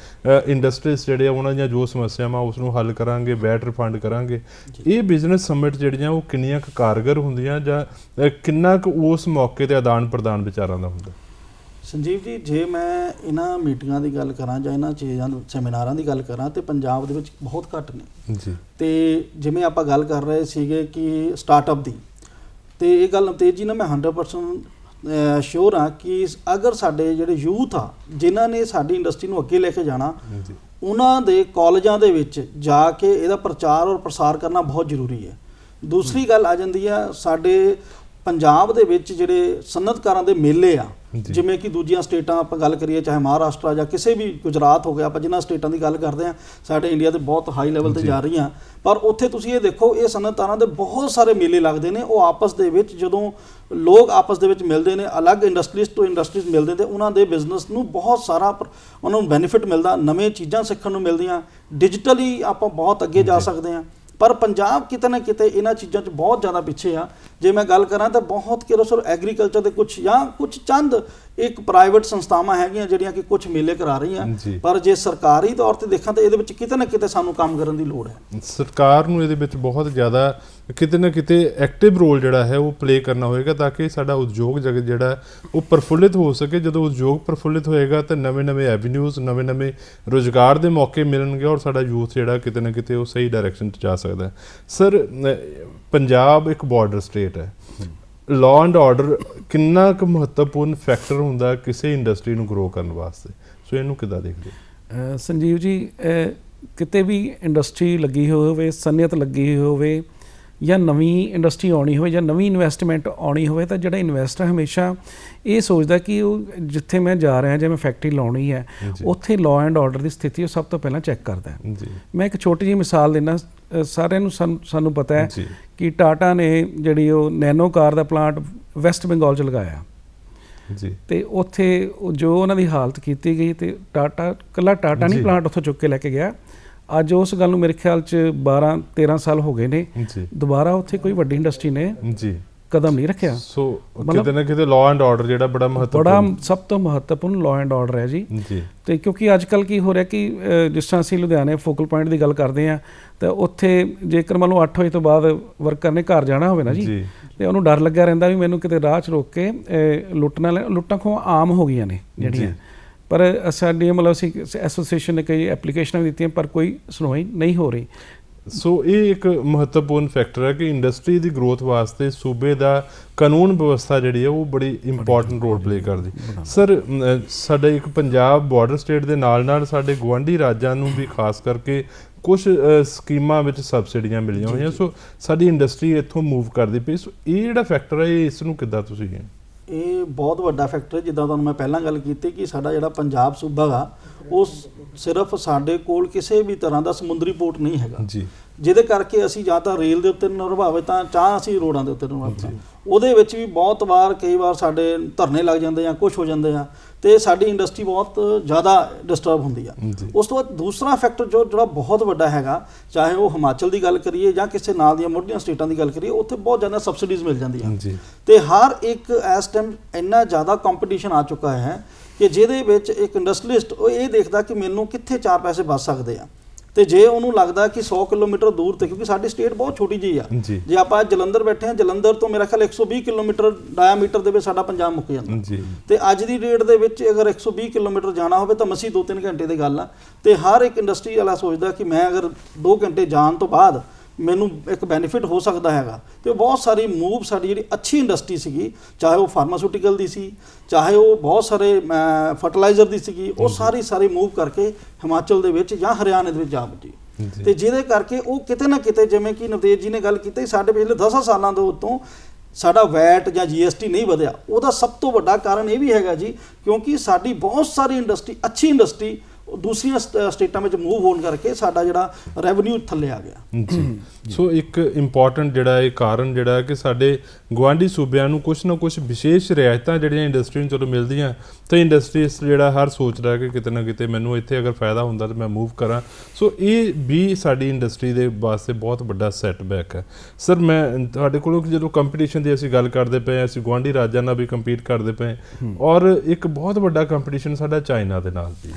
ਇੰਡਸਟਰੀਜ਼ ਜਿਹੜੇ ਆ ਉਹਨਾਂ ਦੀਆਂ ਜੋ ਸਮੱਸਿਆਵਾਂ ਉਸ ਨੂੰ ਹੱਲ ਕਰਾਂਗੇ, ਵੈਟ ਰਿਫੰਡ ਕਰਾਂਗੇ। ਇਹ ਬਿਜ਼ਨਸ ਸਮਿਟ ਜਿਹੜੀਆਂ ਉਹ ਕਿੰਨੀਆਂ ਕੁ ਕਾਰਗਰ ਹੁੰਦੀਆਂ ਜਾਂ ਕਿੰਨਾ ਕੁ ਉਸ ਮੌਕੇ 'ਤੇ ਆਦਾਨ ਪ੍ਰਦਾਨ ਵਿਚਾਰਾਂ ਦਾ ਹੁੰਦਾ?
ਸੰਜੀਵ ਜੀ, ਜੇ ਮੈਂ ਇਹਨਾਂ ਮੀਟਿੰਗਾਂ ਦੀ ਗੱਲ ਕਰਾਂ ਜਾਂ ਇਹਨਾਂ ਚੀਜ਼ਾਂ ਸੈਮੀਨਾਰਾਂ ਦੀ ਗੱਲ ਕਰਾਂ ਤੇ ਪੰਜਾਬ ਦੇ ਵਿੱਚ ਬਹੁਤ ਘੱਟ ਨੇ ਜੀ। ਤੇ ਜਿਵੇਂ ਆਪਾਂ ਗੱਲ ਕਰ ਰਹੇ ਸੀਗੇ ਕਿ ਸਟਾਰਟਅਪ ਦੀ, ਤੇ ਇਹ ਗੱਲ ਨਵਤੇਜ ਜੀ ਨਾਲ ਮੈਂ 100% ਸ਼ੋਰ ਹਾਂ ਕਿ ਅਗਰ ਸਾਡੇ ਜਿਹੜੇ ਯੂਥ ਆ ਜਿਨ੍ਹਾਂ ਨੇ ਸਾਡੀ ਇੰਡਸਟਰੀ ਨੂੰ ਅੱਗੇ ਲੈ ਕੇ ਜਾਣਾ, ਉਹਨਾਂ ਦੇ ਕਾਲਜਾਂ ਦੇ ਵਿੱਚ ਜਾ ਕੇ ਇਹਦਾ ਪ੍ਰਚਾਰ ਔਰ ਪ੍ਰਸਾਰ ਕਰਨਾ ਬਹੁਤ ਜ਼ਰੂਰੀ ਹੈ। ਦੂਸਰੀ ਗੱਲ ਆ ਜਾਂਦੀ ਆ ਸਾਡੇ ਪੰਜਾਬ ਦੇ ਵਿੱਚ ਜਿਹੜੇ ਸਨਅਤਕਾਰਾਂ ਦੇ ਮੇਲੇ ਆ, ਜਿਵੇਂ ਕਿ ਦੂਜੀਆਂ ਸਟੇਟਾਂ ਆਪਾਂ ਗੱਲ ਕਰੀਏ ਚਾਹੇ ਮਹਾਰਾਸ਼ਟਰ ਜਾਂ ਕਿਸੇ ਵੀ ਗੁਜਰਾਤ ਹੋ ਗਿਆ, ਆਪਾਂ ਜਿਨ੍ਹਾਂ ਸਟੇਟਾਂ ਦੀ ਗੱਲ ਕਰਦੇ ਹਾਂ ਸਾਡੇ ਇੰਡੀਆ ਦੇ ਬਹੁਤ ਹਾਈ ਲੈਵਲ ਤੇ ਜਾ ਰਹੀਆਂ, ਪਰ ਉੱਥੇ ਤੁਸੀਂ ਇਹ ਦੇਖੋ ਇਹ ਸਨਅਤਕਾਰਾਂ ਦੇ ਬਹੁਤ ਸਾਰੇ ਮੇਲੇ ਲੱਗਦੇ ਨੇ। ਉਹ ਆਪਸ ਦੇ ਵਿੱਚ ਜਦੋਂ ਲੋਕ ਆਪਸ ਦੇ ਵਿੱਚ ਮਿਲਦੇ ਨੇ, ਅਲੱਗ ਇੰਡਸਟਰੀਜ਼ ਤੋਂ ਇੰਡਸਟਰੀਜ਼ ਮਿਲਦੇ ਤੇ ਉਹਨਾਂ ਦੇ ਬਿਜ਼ਨਸ ਨੂੰ ਬਹੁਤ ਸਾਰਾ ਉਹਨਾਂ ਨੂੰ ਬੈਨੀਫਿਟ ਮਿਲਦਾ, ਨਵੇਂ ਚੀਜ਼ਾਂ ਸਿੱਖਣ ਨੂੰ ਮਿਲਦੀਆਂ, ਡਿਜੀਟਲੀ ਆਪਾਂ ਬਹੁਤ ਅੱਗੇ ਜਾ ਸਕਦੇ ਹਾਂ। ਪਰ ਪੰਜਾਬ ਕਿਤੇ ਨਾ ਕਿਤੇ ਇਹਨਾਂ ਚੀਜ਼ਾਂ 'ਚ ਬਹੁਤ ਜ਼ਿਆਦਾ ਪਿੱਛੇ ਆ। ਜੇ ਮੈਂ ਗੱਲ ਕਰਾਂ ਤਾਂ ਬਹੁਤ ਕਿਰੋਸਰ ਐਗਰੀਕਲਚਰ ਦੇ ਕੁਝ ਚੰਦ ਇੱਕ ਪ੍ਰਾਈਵੇਟ ਸੰਸਥਾਵਾਂ ਹੈਗੀਆਂ ਜਿਹੜੀਆਂ ਕਿ ਕੁਝ ਮੇਲੇ ਕਰਾ ਰਹੀਆਂ, ਪਰ ਜੇ ਸਰਕਾਰੀ ਤੌਰ ਤੇ ਦੇਖਾਂ ਤਾਂ ਇਹਦੇ ਵਿੱਚ ਕਿਤੇ ਨਾ ਕਿਤੇ ਸਾਨੂੰ ਕੰਮ ਕਰਨ ਦੀ ਲੋੜ ਹੈ।
ਸਰਕਾਰ ਨੂੰ ਇਹਦੇ ਵਿੱਚ ਬਹੁਤ ਜ਼ਿਆਦਾ ਕਿਤੇ ਨਾ ਕਿਤੇ ਐਕਟਿਵ ਰੋਲ ਜਿਹੜਾ ਹੈ ਉਹ ਪਲੇ ਕਰਨਾ ਹੋਏਗਾ ਤਾਂ ਕਿ ਸਾਡਾ ਉਦਯੋਗ ਜਗਤ ਜਿਹੜਾ ਉਹ ਪ੍ਰਫੁੱਲਿਤ ਹੋ ਸਕੇ। ਜਦੋਂ ਉਦਯੋਗ ਪ੍ਰਫੁੱਲਿਤ ਹੋਏਗਾ ਤਾਂ ਨਵੇਂ-ਨਵੇਂ ਐਵੀਨਿਊਜ਼, ਨਵੇਂ-ਨਵੇਂ ਰੁਜ਼ਗਾਰ ਦੇ ਮੌਕੇ ਮਿਲਣਗੇ ਔਰ ਸਾਡਾ ਯੂਥ ਜਿਹੜਾ ਕਿਤੇ ਨਾ ਕਿਤੇ ਉਹ ਸਹੀ ਡਾਇਰੈਕਸ਼ਨ 'ਚ ਜਾ ਸਕਦਾ ਹੈ। ਸਰ ਪੰਜਾਬ ਇੱਕ ਬਾਰਡਰ ਸਟੇਟ ਹੈ, ਲਾਅ ਐਂਡ ਆਰਡਰ ਕਿੰਨਾ ਕੁ ਮਹੱਤਵਪੂਰਨ ਫੈਕਟਰ ਹੁੰਦਾ ਕਿਸੇ ਇੰਡਸਟਰੀ ਨੂੰ ਗਰੋ ਕਰਨ ਵਾਸਤੇ? ਸੋ ਇਹਨੂੰ ਕਿੱਦਾਂ ਦੇਖਦੇ?
ਸੰਜੀਵ ਜੀ, ਕਿਤੇ ਵੀ ਇੰਡਸਟਰੀ ਲੱਗੀ ਹੋਵੇ, ਸਨਅਤ ਲੱਗੀ ਹੋਵੇ ਜਾਂ ਨਵੀਂ ਇੰਡਸਟਰੀ ਆਉਣੀ ਹੋਵੇ ਜਾਂ ਨਵੀਂ ਇਨਵੈਸਟਮੈਂਟ ਆਉਣੀ ਹੋਵੇ ਤਾਂ ਜਿਹੜਾ ਇਨਵੈਸਟਰ ਹਮੇਸ਼ਾ ਇਹ ਸੋਚਦਾ ਕਿ ਉਹ ਜਿੱਥੇ ਮੈਂ ਜਾ ਰਿਹਾ ਜਾਂ ਮੈਂ ਫੈਕਟਰੀ ਲਾਉਣੀ ਹੈ ਉੱਥੇ ਲਾਅ ਐਂਡ ਆਰਡਰ ਦੀ ਸਥਿਤੀ ਉਹ ਸਭ ਤੋਂ ਪਹਿਲਾਂ ਚੈੱਕ ਕਰਦਾ ਹੈ। ਮੈਂ ਇੱਕ ਛੋਟੀ ਜਿਹੀ ਮਿਸਾਲ ਦਿੰਦਾ, ਸਾਰਿਆਂ ਨੂੰ ਸਾਨੂੰ ਪਤਾ ਹੈ ਕਿ ਟਾਟਾ ਨੇ ਜਿਹੜੀ ਉਹ ਨੈਨੋ ਕਾਰ ਦਾ ਪਲਾਂਟ ਵੈਸਟ ਬੰਗਾਲ 'ਚ ਲਗਾਇਆ ਜੀ, ਤੇ ਉੱਥੇ ਜੋ ਉਹਨਾਂ ਦੀ ਹਾਲਤ ਕੀਤੀ ਗਈ ਤੇ ਇਕੱਲਾ ਟਾਟਾ ਨਹੀਂ ਪਲਾਂਟ ਉੱਥੋਂ ਚੁੱਕ ਕੇ ਲੈ ਕੇ ਗਿਆ। ਅੱਜ ਉਸ ਗੱਲ ਨੂੰ ਮੇਰੇ ਖਿਆਲ 'ਚ 12-13 ਸਾਲ ਹੋ ਗਏ ਨੇ, ਦੁਬਾਰਾ ਉੱਥੇ ਕੋਈ ਵੱਡੀ ਇੰਡਸਟਰੀ ਨੇ ਕਦਮ ਨਹੀਂ ਰੱਖਿਆ।
ਸੋ ਕਿਤੇ ਨਾ ਕਿਤੇ ਲਾਅ ਐਂਡ ਆਰਡਰ ਜਿਹੜਾ ਬੜਾ
ਸਭ ਤੋਂ ਮਹੱਤਵਪੂਰਨ ਲਾਅ ਐਂਡ ਆਰਡਰ ਹੈ ਜੀ। ਤੇ ਕਿਉਂਕਿ ਅੱਜ ਕੱਲ੍ਹ ਕੀ ਹੋ ਰਿਹਾ ਕਿ ਜਿਸ ਤਰ੍ਹਾਂ ਅਸੀਂ ਲੁਧਿਆਣੇ ਫੋਕਲ ਪੁਆਇੰਟ ਦੀ ਗੱਲ ਕਰਦੇ ਹਾਂ ਤਾਂ ਉੱਥੇ ਜੇਕਰ ਮੰਨ ਲਓ 8 ਵਜੇ ਤੋਂ ਬਾਅਦ ਵਰਕਰ ਨੇ ਘਰ ਜਾਣਾ ਹੋਵੇ ਨਾ ਜੀ, ਤੇ ਉਹਨੂੰ ਡਰ ਲੱਗਿਆ ਰਹਿੰਦਾ ਵੀ ਮੈਨੂੰ ਕਿਤੇ ਰਾਹ 'ਚ ਰੋਕ ਕੇ ਲੁੱਟਾਂ ਖੋਹਾਂ ਆਮ ਹੋ ਗਈਆਂ ਨੇ ਜਿਹੜੀਆਂ, ਪਰ ਸਾਡੀਆਂ ਮਤਲਬ ਅਸੀਂ ਐਸੋਸੀਏਸ਼ਨ ਨੇ ਕਈ ਐਪਲੀਕੇਸ਼ਨਾਂ ਵੀ ਦਿੱਤੀਆਂ ਪਰ ਕੋਈ ਸੁਣਵਾਈ ਨਹੀਂ ਹੋ ਰਹੀ।
ਸੋ ਇਹ ਇੱਕ ਮਹੱਤਵਪੂਰਨ ਫੈਕਟਰ ਹੈ ਕਿ ਇੰਡਸਟਰੀ ਦੀ ਗਰੋਥ ਵਾਸਤੇ ਸੂਬੇ ਦਾ ਕਾਨੂੰਨ ਵਿਵਸਥਾ ਜਿਹੜੀ ਹੈ ਉਹ ਬੜੀ ਇੰਪੋਰਟੈਂਟ ਰੋਲ ਪਲੇ ਕਰਦੀ। ਸਰ ਸਾਡਾ ਇੱਕ ਪੰਜਾਬ ਬਾਰਡਰ ਸਟੇਟ ਦੇ ਨਾਲ ਨਾਲ ਸਾਡੇ ਗੁਆਂਢੀ ਰਾਜਾਂ ਨੂੰ ਵੀ ਖਾਸ ਕਰਕੇ ਕੁਝ ਸਕੀਮਾਂ ਵਿੱਚ ਸਬਸਿਡੀਆਂ ਮਿਲੀਆਂ ਹੋਈਆਂ, ਸੋ ਸਾਡੀ ਇੰਡਸਟਰੀ ਇੱਥੋਂ ਮੂਵ ਕਰਦੀ ਪਈ। ਸੋ ਇਹ ਜਿਹੜਾ ਫੈਕਟਰ ਹੈ ਇਸ ਨੂੰ ਕਿੱਦਾਂ ਤੁਸੀਂ
ਇਹ ਬਹੁਤ ਵੱਡਾ ਫੈਕਟਰ ਹੈ। ਜਿੱਦਾਂ ਤੁਹਾਨੂੰ ਮੈਂ ਪਹਿਲਾਂ ਗੱਲ ਕੀਤੀ ਕਿ ਸਾਡਾ ਜਿਹੜਾ ਪੰਜਾਬ ਸੂਬਾ ਗਾ ਉਹ ਸਿਰਫ ਸਾਡੇ ਕੋਲ ਕਿਸੇ ਵੀ ਤਰ੍ਹਾਂ ਦਾ ਸਮੁੰਦਰੀ ਪੋਰਟ ਨਹੀਂ ਹੈਗਾ
ਜੀ, ਜਿਹਦੇ
ਕਰਕੇ ਅਸੀਂ ਜਾਂ ਤਾਂ ਰੇਲ ਦੇ ਉੱਤੇ ਨਿਰਭਰ ਤਾਂ ਜਾਂ ਅਸੀਂ ਰੋਡਾਂ ਦੇ ਉੱਤੇ ਨਿਰਭਰ। ਉਹਦੇ ਵਿੱਚ ਵੀ ਬਹੁਤ ਵਾਰ ਕਈ ਵਾਰ ਸਾਡੇ ਧਰਨੇ ਲੱਗ ਜਾਂਦੇ ਆ, ਕੁਛ ਹੋ ਜਾਂਦੇ ਆ ਤੇ ਸਾਡੀ ਇੰਡਸਟਰੀ ਬਹੁਤ ਜ਼ਿਆਦਾ ਡਿਸਟਰਬ ਹੁੰਦੀ ਆ। ਉਸ ਤੋਂ ਬਾਅਦ ਦੂਸਰਾ ਫੈਕਟਰ ਜਿਹੜਾ ਬਹੁਤ ਵੱਡਾ ਹੈਗਾ, ਚਾਹੇ ਉਹ ਹਿਮਾਚਲ ਦੀ ਗੱਲ ਕਰੀਏ ਜਾਂ ਕਿਸੇ ਨਾਲ ਦੀਆਂ ਮੋਢੀਆਂ ਸਟੇਟਾਂ ਦੀ ਗੱਲ ਕਰੀਏ, ਉੱਥੇ ਬਹੁਤ ਜ਼ਿਆਦਾ ਸਬਸਿਡੀਜ਼ ਮਿਲ ਜਾਂਦੀਆਂ ਤੇ ਹਰ ਇੱਕ ਇਸ ਟਾਈਮ ਇੰਨਾ ਜ਼ਿਆਦਾ ਕੰਪੀਟੀਸ਼ਨ ਆ ਚੁੱਕਾ ਹੈ ਕਿ ਜਿਹਦੇ ਵਿੱਚ ਇੱਕ ਇੰਡਸਟਰੀਲਿਸਟ ਉਹ ਇਹ ਦੇਖਦਾ ਕਿ ਮੈਨੂੰ ਕਿੱਥੇ 4 ਪੈਸੇ ਬਚ ਸਕਦੇ ਆ ਤੇ ਜੇ ਉਹਨੂੰ ਲੱਗਦਾ ਕਿ 100 ਕਿਲੋਮੀਟਰ ਦੂਰ ਤੇ, ਕਿਉਂਕਿ ਸਾਡੀ ਸਟੇਟ ਬਹੁਤ ਛੋਟੀ ਜਿਹੀ ਆ, ਜੇ ਆਪਾਂ ਜਲੰਧਰ ਬੈਠੇ ਹਾਂ, ਜਲੰਧਰ ਤੋਂ ਮੇਰਾ ਖਿਆਲ 120 ਕਿਲੋਮੀਟਰ ਡਾਇਆਮੀਟਰ ਦੇ ਵਿੱਚ ਸਾਡਾ ਪੰਜਾਬ ਮੁੱਕ ਜਾਂਦਾ ਤੇ ਅੱਜ ਦੀ ਡੇਟ ਦੇ ਵਿੱਚ ਅਗਰ 120 ਕਿਲੋਮੀਟਰ ਜਾਣਾ ਹੋਵੇ ਤਾਂ ਮਸੀਂ 2-3 ਘੰਟੇ ਦੀ ਗੱਲ ਆ ਤੇ ਹਰ ਇੱਕ ਇੰਡਸਟਰੀ ਵਾਲਾ ਸੋਚਦਾ ਕਿ ਮੈਂ ਅਗਰ 2 ਘੰਟੇ ਜਾਣ ਤੋਂ ਬਾਅਦ ਮੈਨੂੰ ਇੱਕ ਬੈਨੀਫਿਟ ਹੋ ਸਕਦਾ ਹੈਗਾ। ਤੇ ਬਹੁਤ ਸਾਰੀ ਮੂਵ ਸਾਡੀ ਜਿਹੜੀ ਅੱਛੀ ਇੰਡਸਟਰੀ ਸੀਗੀ, ਚਾਹੇ ਉਹ ਫਾਰਮਾਸਿਊਟੀਕਲ ਦੀ ਸੀ, ਚਾਹੇ ਉਹ ਬਹੁਤ ਸਾਰੇ ਫਰਟੀਲਾਈਜ਼ਰ ਦੀ ਸੀਗੀ, ਉਹ ਸਾਰੀ ਮੂਵ ਕਰਕੇ ਹਿਮਾਚਲ ਦੇ ਵਿੱਚ ਜਾਂ ਹਰਿਆਣੇ ਦੇ ਵਿੱਚ ਜਾ ਵਜੀ ਤੇ ਜਿਹਦੇ ਕਰਕੇ ਉਹ ਕਿਤੇ ਨਾ ਕਿਤੇ, ਜਿਵੇਂ ਕਿ ਨਵਤੇਜ ਜੀ ਨੇ ਗੱਲ ਕੀਤੀ, ਸਾਡੇ ਪਿਛਲੇ 10 ਸਾਲਾਂ ਦੇ ਉੱਤੋਂ ਸਾਡਾ ਵੈਟ ਜਾਂ GST ਨਹੀਂ ਵਧਿਆ। ਉਹਦਾ ਸਭ ਤੋਂ ਵੱਡਾ ਕਾਰਨ ਇਹ ਵੀ ਹੈਗਾ ਜੀ, ਕਿਉਂਕਿ ਸਾਡੀ ਬਹੁਤ ਸਾਰੀ ਇੰਡਸਟਰੀ, ਅੱਛੀ ਇੰਡਸਟਰੀ ਦੂਸਰੀਆਂ ਸਟੇਟਾਂ ਵਿੱਚ ਮੂਵ ਹੋਣ ਕਰਕੇ ਸਾਡਾ ਜਿਹੜਾ ਰੈਵਨਿਊ ਥੱਲੇ ਆ ਗਿਆ
ਜੀ। ਸੋ ਇੱਕ ਇੰਪੋਰਟੈਂਟ ਜਿਹੜਾ ਇਹ ਕਾਰਨ ਜਿਹੜਾ ਕਿ ਸਾਡੇ ਗੁਆਂਢੀ ਸੂਬਿਆਂ ਨੂੰ ਕੁਛ ਨਾ ਕੁਛ ਵਿਸ਼ੇਸ਼ ਰਿਆਇਤਾਂ ਜਿਹੜੀਆਂ ਇੰਡਸਟਰੀ ਨੂੰ ਚਲੋ ਮਿਲਦੀਆਂ ਤਾਂ ਇੰਡਸਟਰੀਸ ਜਿਹੜਾ ਹਰ ਸੋਚ ਰਿਹਾ ਕਿ ਕਿਤੇ ਨਾ ਕਿਤੇ ਮੈਨੂੰ ਇੱਥੇ ਅਗਰ ਫਾਇਦਾ ਹੁੰਦਾ ਤਾਂ ਮੈਂ ਮੂਵ ਕਰਾਂ। ਸੋ ਇਹ ਵੀ ਸਾਡੀ ਇੰਡਸਟਰੀ ਦੇ ਵਾਸਤੇ ਬਹੁਤ ਵੱਡਾ ਸੈਟਬੈਕ ਹੈ। ਸਰ ਮੈਂ ਤੁਹਾਡੇ ਕੋਲੋਂ ਜਦੋਂ ਕੰਪੀਟੀਸ਼ਨ ਦੀ ਅਸੀਂ ਗੱਲ ਕਰਦੇ ਪਏ, ਅਸੀਂ ਗੁਆਂਢੀ ਰਾਜਾਂ ਨਾਲ ਵੀ ਕੰਪੀਟ ਕਰਦੇ ਪਏ ਔਰ ਇੱਕ ਬਹੁਤ ਵੱਡਾ ਕੰਪੀਟੀਸ਼ਨ ਸਾਡਾ ਚਾਈਨਾ ਦੇ ਨਾਲ ਵੀ,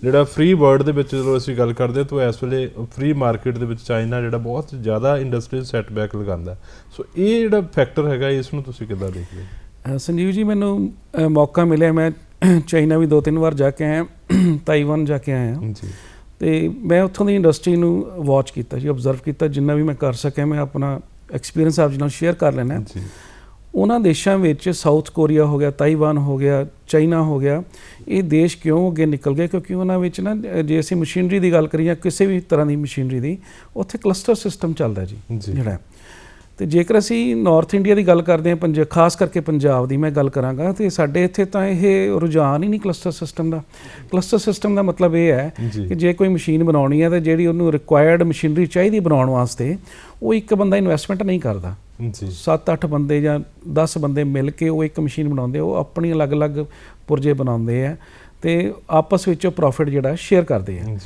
ਜਿਹੜਾ ਫ੍ਰੀ ਵਰਲਡ ਦੇ ਵਿੱਚ ਜਦੋਂ ਅਸੀਂ ਗੱਲ ਕਰਦੇ ਤਾਂ ਇਸ ਵੇਲੇ ਫ੍ਰੀ ਮਾਰਕੀਟ ਦੇ ਵਿੱਚ ਚਾਈਨਾ ਜਿਹੜਾ ਬਹੁਤ ਜ਼ਿਆਦਾ ਇੰਡਸਟਰੀਅਲ ਸੈਟਬੈਕ ਲਗਾਉਂਦਾ। ਸੋ ਇਹ ਜਿਹੜਾ ਫੈਕਟਰ ਹੈਗਾ ਇਸ ਨੂੰ ਤੁਸੀਂ ਕਿੱਦਾਂ ਦੇਖਦੇ ਹੋ?
ਸੰਜੀਵ ਜੀ, ਮੈਨੂੰ ਮੌਕਾ ਮਿਲਿਆ, ਮੈਂ ਚਾਈਨਾ ਵੀ 2-3 ਵਾਰ ਜਾ ਕੇ ਆਇਆ, ਤਾਈਵਾਨ ਜਾ ਕੇ ਆਇਆ
ਜੀ, ਤੇ
ਮੈਂ ਉੱਥੋਂ ਦੀ ਇੰਡਸਟਰੀ ਨੂੰ ਵਾਚ ਕੀਤਾ ਜੀ, ਓਬਜ਼ਰਵ ਕੀਤਾ, ਜਿੰਨਾ ਵੀ ਮੈਂ ਕਰ ਸਕਿਆ ਮੈਂ ਆਪਣਾ ਐਕਸਪੀਰੀਅੰਸ ਆਪ ਜੀ ਨਾਲ ਸ਼ੇਅਰ ਕਰ ਲੈਣਾ ਜੀ। ਉਹਨਾਂ ਦੇਸ਼ਾਂ ਵਿੱਚ ਸਾਊਥ ਕੋਰੀਆ ਹੋ ਗਿਆ, ਤਾਈਵਾਨ ਹੋ ਗਿਆ, ਚਾਈਨਾ ਹੋ ਗਿਆ, ਇਹ ਦੇਸ਼ ਕਿਉਂ ਅੱਗੇ ਨਿਕਲ ਗਏ? ਕਿਉਂਕਿ ਉਹਨਾਂ ਵਿੱਚ ਨਾ ਜੇ ਅਸੀਂ ਮਸ਼ੀਨਰੀ ਦੀ ਗੱਲ ਕਰੀਏ, ਕਿਸੇ ਵੀ ਤਰ੍ਹਾਂ ਦੀ ਮਸ਼ੀਨਰੀ ਦੀ, ਉੱਥੇ ਕਲਸਟਰ ਸਿਸਟਮ ਚੱਲਦਾ ਜੀ ਜਿਹੜਾ। ਤੇ ਜੇਕਰ ਅਸੀਂ ਨਾਰਥ ਇੰਡੀਆ ਦੀ ਗੱਲ ਕਰਦੇ ਹਾਂ, ਖਾਸ ਕਰਕੇ ਪੰਜਾਬ ਦੀ ਮੈਂ ਗੱਲ ਕਰਾਂਗਾ, ਤੇ ਸਾਡੇ ਇੱਥੇ ਤਾਂ ਇਹ ਰੁਝਾਨ ਹੀ ਨਹੀਂ ਕਲਸਟਰ ਸਿਸਟਮ ਦਾ। ਕਲਸਟਰ ਸਿਸਟਮ ਦਾ ਮਤਲਬ ਇਹ ਹੈ ਕਿ ਜੇ ਕੋਈ ਮਸ਼ੀਨ ਬਣਾਉਣੀ ਹੈ ਤਾਂ ਜਿਹੜੀ ਉਹਨੂੰ ਰਿਕੁਆਇਰਡ ਮਸ਼ੀਨਰੀ ਚਾਹੀਦੀ ਬਣਾਉਣ ਵਾਸਤੇ, ਉਹ ਇੱਕ ਬੰਦਾ ਇਨਵੈਸਟਮੈਂਟ ਨਹੀਂ ਕਰਦਾ, 7-8 ਬੰਦੇ ਜਾਂ 10 ਬੰਦੇ ਮਿਲ ਕੇ ਉਹ ਇੱਕ ਮਸ਼ੀਨ ਬਣਾਉਂਦੇ, ਉਹ ਆਪਣੀ ਅਲੱਗ-ਅਲੱਗ ਪੁਰਜੇ ਬਣਾਉਂਦੇ ਆ ਤੇ ਆਪਸ ਵਿੱਚ ਉਹ ਪ੍ਰੋਫਿਟ ਜਿਹੜਾ ਸ਼ੇਅਰ ਕਰਦੇ ਆ।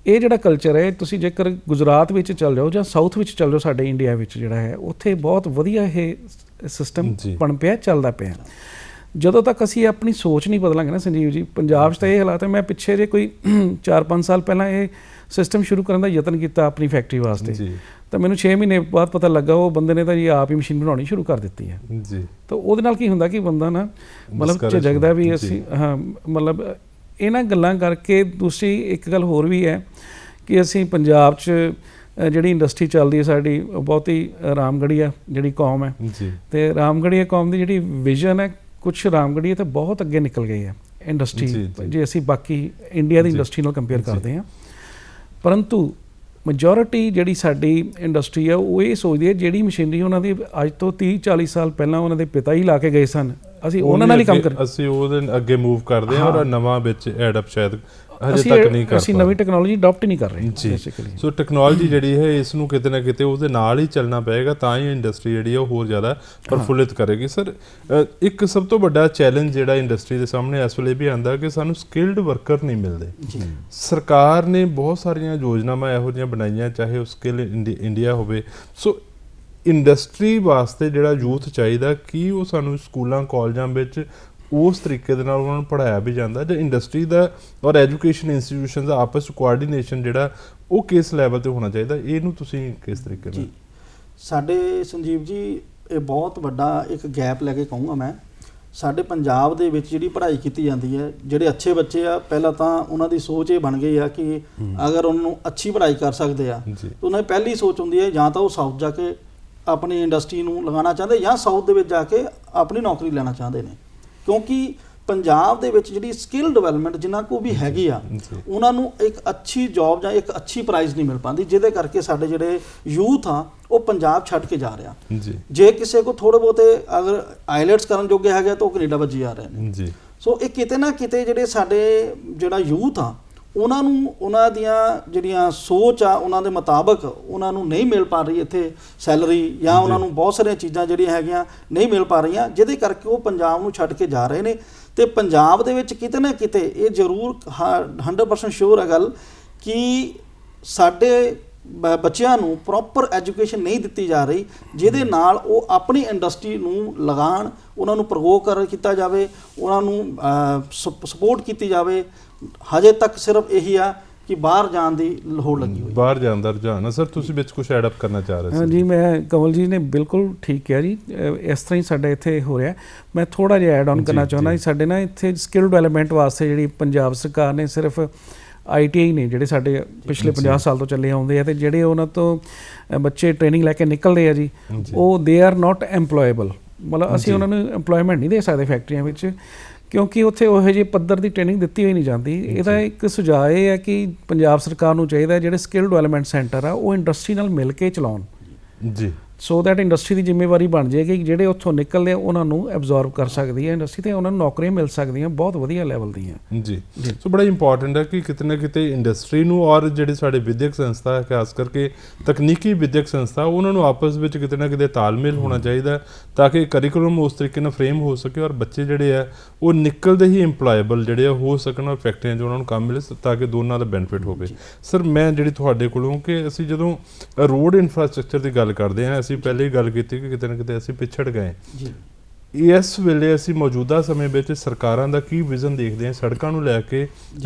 ਇਹ ਜਿਹੜਾ ਕਲਚਰ ਹੈ, ਤੁਸੀਂ ਜੇਕਰ ਗੁਜਰਾਤ ਵਿੱਚ ਚੱਲ ਜਾਓ ਜਾਂ ਸਾਊਥ ਵਿੱਚ ਚੱਲ ਜਾਓ, ਸਾਡੇ ਇੰਡੀਆ ਵਿੱਚ ਜਿਹੜਾ ਹੈ, ਉੱਥੇ ਬਹੁਤ ਵਧੀਆ ਇਹ ਸਿਸਟਮ ਬਣ ਪਿਆ, ਚੱਲਦਾ ਪਿਆ। ਜਦੋਂ ਤੱਕ ਅਸੀਂ ਆਪਣੀ ਸੋਚ ਨਹੀਂ ਬਦਲਾਂਗੇ ਨਾ ਸੰਜੀਵ ਜੀ, ਪੰਜਾਬ 'ਚ ਤਾਂ ਇਹ ਹਾਲਾਤ ਹੈ। ਮੈਂ ਪਿੱਛੇ ਜੇ ਕੋਈ 4-5 ਸਾਲ ਪਹਿਲਾਂ ਇਹ ਸਿਸਟਮ ਸ਼ੁਰੂ ਕਰਨ ਦਾ ਯਤਨ ਕੀਤਾ ਆਪਣੀ ਫੈਕਟਰੀ ਵਾਸਤੇ, ਤਾਂ ਮੈਨੂੰ 6 ਮਹੀਨੇ ਬਾਅਦ ਪਤਾ ਲੱਗਾ ਉਹ ਬੰਦੇ ਨੇ ਤਾਂ ਜੀ ਆਪ ਹੀ ਮਸ਼ੀਨ ਬਣਾਉਣੀ ਸ਼ੁਰੂ ਕਰ ਦਿੱਤੀ ਹੈ ਜੀ। ਤਾਂ ਉਹਦੇ ਨਾਲ ਕੀ ਹੁੰਦਾ ਕਿ ਬੰਦਾ ਨਾ ਮਤਲਬ ਝਿਜਕਦਾ ਵੀ ਅਸੀਂ, ਹਾਂ, ਮਤਲਬ ਇਹਨਾਂ ਗੱਲਾਂ ਕਰਕੇ। ਦੂਸਰੀ ਇੱਕ ਗੱਲ ਹੋਰ ਵੀ ਹੈ ਕਿ ਅਸੀਂ ਪੰਜਾਬ 'ਚ ਜਿਹੜੀ ਇੰਡਸਟਰੀ ਚੱਲਦੀ ਹੈ ਸਾਡੀ, ਬਹੁਤੀ ਰਾਮਗੜੀਆ ਜਿਹੜੀ ਕੌਮ ਹੈ, ਤੇ ਰਾਮਗੜੀਆ ਕੌਮ ਦੀ ਜਿਹੜੀ ਵਿਜ਼ਨ ਹੈ, ਕੁਛ ਰਾਮਗੜੀਆ ਤਾਂ ਬਹੁਤ ਅੱਗੇ ਨਿਕਲ ਗਈ ਹੈ ਇੰਡਸਟਰੀ, ਜੇ ਅਸੀਂ ਬਾਕੀ ਇੰਡੀਆ ਦੀ ਇੰਡਸਟਰੀ ਨਾਲ ਕੰਪੇਅਰ ਕਰਦੇ ਹਾਂ। ਪਰੰਤੂ ਮੈਜੋਰਿਟੀ ਜਿਹੜੀ ਸਾਡੀ ਇੰਡਸਟਰੀ ਆ, ਉਹ ਇਹ ਸੋਚਦੀ ਹੈ ਜਿਹੜੀ ਮਸ਼ੀਨਰੀ ਉਹਨਾਂ ਦੀ ਅੱਜ ਤੋਂ 30-40 ਸਾਲ ਪਹਿਲਾਂ ਉਹਨਾਂ ਦੇ ਪਿਤਾ ਹੀ ਲਾ ਕੇ ਗਏ ਸਨ, ਅਸੀਂ ਉਹਨਾਂ ਨਾਲ ਹੀ ਕੰਮ ਕਰਦੇ,
ਅਸੀਂ ਉਹਦੇ ਅੱਗੇ ਮੂਵ ਕਰਦੇ ਹਾਂ ਔਰ ਨਵਾਂ ਵਿੱਚ ਐਡ ਅਪ ਸ਼ਾਇਦ ਹਜੇ ਤੱਕ ਨਹੀਂ ਕਰ,
ਅਸੀਂ ਨਵੀਂ ਟੈਕਨੋਲੋਜੀ ਅਡਾਪਟ ਹੀ ਨਹੀਂ ਕਰ ਰਹੇ
ਬੇਸਿਕਲੀ। ਸੋ ਟੈਕਨੋਲੋਜੀ ਜਿਹੜੀ ਹੈ ਇਸ ਨੂੰ ਕਿਤੇ ਨਾ ਕਿਤੇ ਉਹਦੇ ਨਾਲ ਹੀ ਚੱਲਣਾ ਪਏਗਾ, ਤਾਂ ਹੀ ਇੰਡਸਟਰੀ ਜਿਹੜੀ ਹੈ ਉਹ ਹੋਰ ਜ਼ਿਆਦਾ ਪ੍ਰਫੁੱਲਿਤ ਕਰੇਗੀ। ਸਰ ਇੱਕ ਸਭ ਤੋਂ ਵੱਡਾ ਚੈਲੰਜ ਜਿਹੜਾ ਇੰਡਸਟਰੀ ਦੇ ਸਾਹਮਣੇ ਇਸ ਵੇਲੇ ਵੀ ਆਉਂਦਾ ਕਿ ਸਾਨੂੰ ਸਕਿਲਡ ਵਰਕਰ ਨਹੀਂ ਮਿਲਦੇ। ਸਰਕਾਰ ਨੇ ਬਹੁਤ ਸਾਰੀਆਂ ਯੋਜਨਾਵਾਂ ਇਹੋ ਜਿਹੀਆਂ ਬਣਾਈਆਂ, ਚਾਹੇ ਉਹ ਸਕਿੱਲ ਇੰਡੀਆ ਹੋਵੇ। ਸੋ ਇੰਡਸਟਰੀ ਵਾਸਤੇ ਜਿਹੜਾ ਯੂਥ ਚਾਹੀਦਾ, ਕੀ ਉਹ ਸਾਨੂੰ ਸਕੂਲਾਂ ਕਾਲਜਾਂ ਵਿੱਚ ਉਸ ਤਰੀਕੇ ਦੇ ਨਾਲ ਉਹਨਾਂ ਨੂੰ ਪੜ੍ਹਾਇਆ ਵੀ ਜਾਂਦਾ, ਜਾਂ ਇੰਡਸਟਰੀ ਦਾ ਔਰ ਐਜੂਕੇਸ਼ਨ ਇੰਸਟੀਟਿਊਸ਼ਨ ਦਾ ਆਪਸ ਕੋਆਰਡੀਨੇਸ਼ਨ ਜਿਹੜਾ ਉਹ ਕਿਸ ਲੈਵਲ 'ਤੇ ਹੋਣਾ ਚਾਹੀਦਾ? ਇਹਨੂੰ ਤੁਸੀਂ ਕਿਸ ਤਰੀਕੇ ਨਾਲ?
ਸਾਡੇ ਸੰਜੀਵ ਜੀ, ਇਹ ਬਹੁਤ ਵੱਡਾ ਇੱਕ ਗੈਪ ਲੈ ਕੇ ਕਹੂੰਗਾ ਮੈਂ। ਸਾਡੇ ਪੰਜਾਬ ਦੇ ਵਿੱਚ ਜਿਹੜੀ ਪੜ੍ਹਾਈ ਕੀਤੀ ਜਾਂਦੀ ਹੈ, ਜਿਹੜੇ ਅੱਛੇ ਬੱਚੇ ਆ ਪਹਿਲਾਂ ਤਾਂ ਉਹਨਾਂ ਦੀ ਸੋਚ ਇਹ ਬਣ ਗਈ ਆ ਕਿ ਅਗਰ ਉਹਨਾਂ ਨੂੰ ਅੱਛੀ ਪੜ੍ਹਾਈ ਕਰ ਸਕਦੇ ਆ ਤਾਂ ਉਹਨਾਂ ਦੀ ਪਹਿਲੀ ਸੋਚ ਹੁੰਦੀ ਹੈ ਜਾਂ ਤਾਂ ਉਹ ਸਾਊਥ ਜਾ ਕੇ ਆਪਣੀ ਇੰਡਸਟਰੀ ਨੂੰ ਲਗਾਉਣਾ ਚਾਹੁੰਦੇ ਜਾਂ ਸਾਊਥ ਦੇ ਵਿੱਚ ਜਾ ਕੇ ਆਪਣੀ ਨੌਕਰੀ ਲੈਣਾ ਚਾਹੁੰਦੇ ਨੇ। ਕਿਉਂਕਿ ਪੰਜਾਬ ਦੇ ਵਿੱਚ ਜਿਹੜੀ ਸਕਿੱਲ ਡਿਵੈਲਪਮੈਂਟ ਜਿਨ੍ਹਾਂ ਕੋਲ ਵੀ ਹੈਗੀ ਆ ਉਹਨਾਂ ਨੂੰ ਇੱਕ ਅੱਛੀ ਜੌਬ ਜਾਂ ਇੱਕ ਅੱਛੀ ਪ੍ਰਾਈਜ਼ ਨਹੀਂ ਮਿਲ ਪਾਉਂਦੀ, ਜਿਹਦੇ ਕਰਕੇ ਸਾਡੇ ਜਿਹੜੇ ਯੂਥ ਆ ਉਹ ਪੰਜਾਬ ਛੱਡ ਕੇ ਜਾ ਰਿਹਾ। ਜੇ ਕਿਸੇ ਕੋ ਥੋੜ੍ਹੇ ਬਹੁਤੇ ਅਗਰ ਆਈਲੈਟਸ ਕਰਨ ਜੋਗੇ ਹੈਗੇ ਤਾਂ ਉਹ ਕੈਨੇਡਾ ਵੱਜੀ ਜਾ ਰਹੇ ਨੇ। ਸੋ ਇਹ ਕਿਤੇ ਨਾ ਕਿਤੇ ਜਿਹੜੇ ਸਾਡੇ ਜਿਹੜਾ ਯੂਥ ਆ ਉਹਨਾਂ ਨੂੰ ਉਹਨਾਂ ਦੀਆਂ ਜਿਹੜੀਆਂ ਸੋਚ ਆ ਉਹਨਾਂ ਦੇ ਮੁਤਾਬਕ ਉਹਨਾਂ ਨੂੰ ਨਹੀਂ ਮਿਲ ਪਾ ਰਹੀ ਇੱਥੇ ਸੈਲਰੀ, ਜਾਂ ਉਹਨਾਂ ਨੂੰ ਬਹੁਤ ਸਾਰੀਆਂ ਚੀਜ਼ਾਂ ਜਿਹੜੀਆਂ ਹੈਗੀਆਂ ਨਹੀਂ ਮਿਲ ਪਾ ਰਹੀਆਂ, ਜਿਹਦੇ ਕਰਕੇ ਉਹ ਪੰਜਾਬ ਨੂੰ ਛੱਡ ਕੇ ਜਾ ਰਹੇ ਨੇ। ਤੇ ਪੰਜਾਬ ਦੇ ਵਿੱਚ ਕਿਤੇ ਨਾ ਕਿਤੇ ਇਹ ਜ਼ਰੂਰ 100% ਸ਼ੋਰ ਹੈ ਗੱਲ ਕਿ ਸਾਡੇ ਬੱਚਿਆਂ ਨੂੰ ਪ੍ਰੋਪਰ ਐਜੂਕੇਸ਼ਨ ਨਹੀਂ ਦਿੱਤੀ ਜਾ ਰਹੀ, ਜਿਹਦੇ ਨਾਲ ਉਹ ਆਪਣੀ ਇੰਡਸਟਰੀ ਨੂੰ ਲਗਾਉਣ, ਉਹਨਾਂ ਨੂੰ ਪ੍ਰਗੋ ਕੀਤਾ ਜਾਵੇ, ਉਹਨਾਂ ਨੂੰ ਸਪੋਰਟ ਕੀਤੀ ਜਾਵੇ। ਹਜੇ ਤੱਕ ਸਿਰਫ ਇਹੀ ਆ ਕਿ ਬਾਹਰ ਜਾਣ ਦੀ ਲੋੜ ਲੱਗੀ ਹੋਈ,
ਬਾਹਰ ਜਾਣ ਦਾ ਰੁਝਾਨ। ਸਰ ਤੁਸੀਂ ਵਿੱਚ ਕੁਝ ਐਡ ਅਪ ਕਰਨਾ ਚਾਹ ਰਹੇ ਸੀ?
ਹਾਂ ਜੀ, ਮੈਂ ਕਮਲ ਜੀ ਨੇ ਬਿਲਕੁਲ ਠੀਕ ਕਿਹਾ ਜੀ, ਇਸ ਤਰ੍ਹਾਂ ਹੀ ਸਾਡੇ ਇੱਥੇ ਹੋ ਰਿਹਾ। ਮੈਂ ਥੋੜ੍ਹਾ ਜਿਹਾ ਐਡ ਆਨ ਕਰਨਾ ਚਾਹੁੰਦਾ ਜੀ। ਸਾਡੇ ਨਾ ਇੱਥੇ ਸਕਿੱਲ ਡਿਵੈਲਪਮੈਂਟ ਵਾਸਤੇ ਜਿਹੜੀ ਪੰਜਾਬ ਸਰਕਾਰ ਨੇ ਸਿਰਫ ITI ਨੇ ਜਿਹੜੇ ਸਾਡੇ ਪਿਛਲੇ 50 ਸਾਲ ਤੋਂ ਚੱਲੇ ਆਉਂਦੇ ਆ, ਅਤੇ ਜਿਹੜੇ ਉਹਨਾਂ ਤੋਂ ਬੱਚੇ ਟ੍ਰੇਨਿੰਗ ਲੈ ਕੇ ਨਿਕਲਦੇ ਆ ਜੀ, ਉਹ ਦੇ ਆਰ ਨਾਟ ਐਮਪਲੋਏਬਲ। ਮਤਲਬ ਅਸੀਂ ਉਹਨਾਂ ਨੂੰ ਐਮਪਲੋਇਮੈਂਟ ਨਹੀਂ ਦੇ ਸਕਦੇ ਫੈਕਟਰੀਆਂ ਵਿੱਚ, ਕਿਉਂਕਿ ਉੱਥੇ ਉਹੋ ਜਿਹੇ ਪੱਧਰ ਦੀ ਟ੍ਰੇਨਿੰਗ ਦਿੱਤੀ ਹੋਈ ਨਹੀਂ ਜਾਂਦੀ। ਇਹਦਾ ਇੱਕ ਸੁਝਾਅ ਇਹ ਹੈ ਕਿ ਪੰਜਾਬ ਸਰਕਾਰ ਨੂੰ ਚਾਹੀਦਾ ਜਿਹੜੇ ਸਕਿੱਲ ਡਿਵੈਲਪਮੈਂਟ ਸੈਂਟਰ ਆ ਉਹ ਇੰਡਸਟਰੀ ਨਾਲ ਮਿਲ ਕੇ ਚਲਾਉਣ ਜੀ, ਸੋ ਦੈਟ ਇੰਡਸਟਰੀ ਦੀ ਜ਼ਿੰਮੇਵਾਰੀ ਬਣ ਜਾਏਗੀ ਜਿਹੜੇ ਉੱਥੋਂ ਨਿਕਲਦੇ ਆ ਉਹਨਾਂ ਨੂੰ ਐਬਜ਼ੌਰਬ ਕਰ ਸਕਦੀ ਹੈ ਇੰਡਸਟਰੀ, ਤੇ ਉਹਨਾਂ ਨੂੰ ਨੌਕਰੀਆਂ ਮਿਲ ਸਕਦੀਆਂ ਬਹੁਤ ਵਧੀਆ ਲੈਵਲ ਦੀਆਂ
ਜੀ। ਸੋ ਬੜਾ ਇੰਪੋਰਟੈਂਟ ਹੈ ਕਿ ਕਿਤੇ ਨਾ ਕਿਤੇ ਇੰਡਸਟਰੀ ਨੂੰ ਔਰ ਜਿਹੜੇ ਸਾਡੇ ਵਿਦਿਅਕ ਸੰਸਥਾ ਹੈ, ਖਾਸ ਕਰਕੇ ਤਕਨੀਕੀ ਵਿਦਿਅਕ ਸੰਸਥਾ, ਉਹਨਾਂ ਨੂੰ ਆਪਸ ਵਿੱਚ ਕਿਤੇ ਨਾ ਕਿਤੇ ਤਾਲਮੇਲ ਹੋਣਾ ਚਾਹੀਦਾ ਤਾਂ ਕਿ ਕਰਿਕੂਲਮ ਉਸ ਤਰੀਕੇ ਨਾਲ ਫਰੇਮ ਹੋ ਸਕੇ ਔਰ ਬੱਚੇ ਜਿਹੜੇ ਆ ਉਹ ਨਿਕਲਦੇ ਹੀ ਇੰਪਲੋਏਬਲ ਜਿਹੜੇ ਆ ਹੋ ਸਕਣ ਔਰ ਫੈਕਟਰੀਆਂ 'ਚ ਉਹਨਾਂ ਨੂੰ ਕੰਮ ਮਿਲੇ ਤਾਂ ਕਿ ਦੋਨਾਂ ਦਾ ਬੈਨੀਫਿਟ ਹੋਵੇ। ਸਰ ਮੈਂ ਜਿਹੜੀ ਤੁਹਾਡੇ ਕੋਲੋਂ ਕਿ ਅਸੀਂ ਜਦੋਂ ਰੋਡ ਇਨਫਰਾਸਟ੍ਰਕਚਰ ਦੀ ਗੱਲ ਕਰਦੇ ਹਾਂ, ਅਸੀਂ ਪਹਿਲੇ ਹੀ ਗੱਲ ਕੀਤੀ ਕਿ ਕਿਤੇ ਨਾ ਕਿਤੇ ਅਸੀਂ ਪਿਛੜ ਗਏ ਜੀ। ਇਸ ਵੇਲੇ ਅਸੀਂ ਮੌਜੂਦਾ ਸਮੇਂ ਵਿੱਚ ਸਰਕਾਰਾਂ ਦਾ ਕੀ ਵਿਜ਼ਨ ਦੇਖਦੇ ਹਾਂ ਸੜਕਾਂ ਨੂੰ ਲੈ ਕੇ,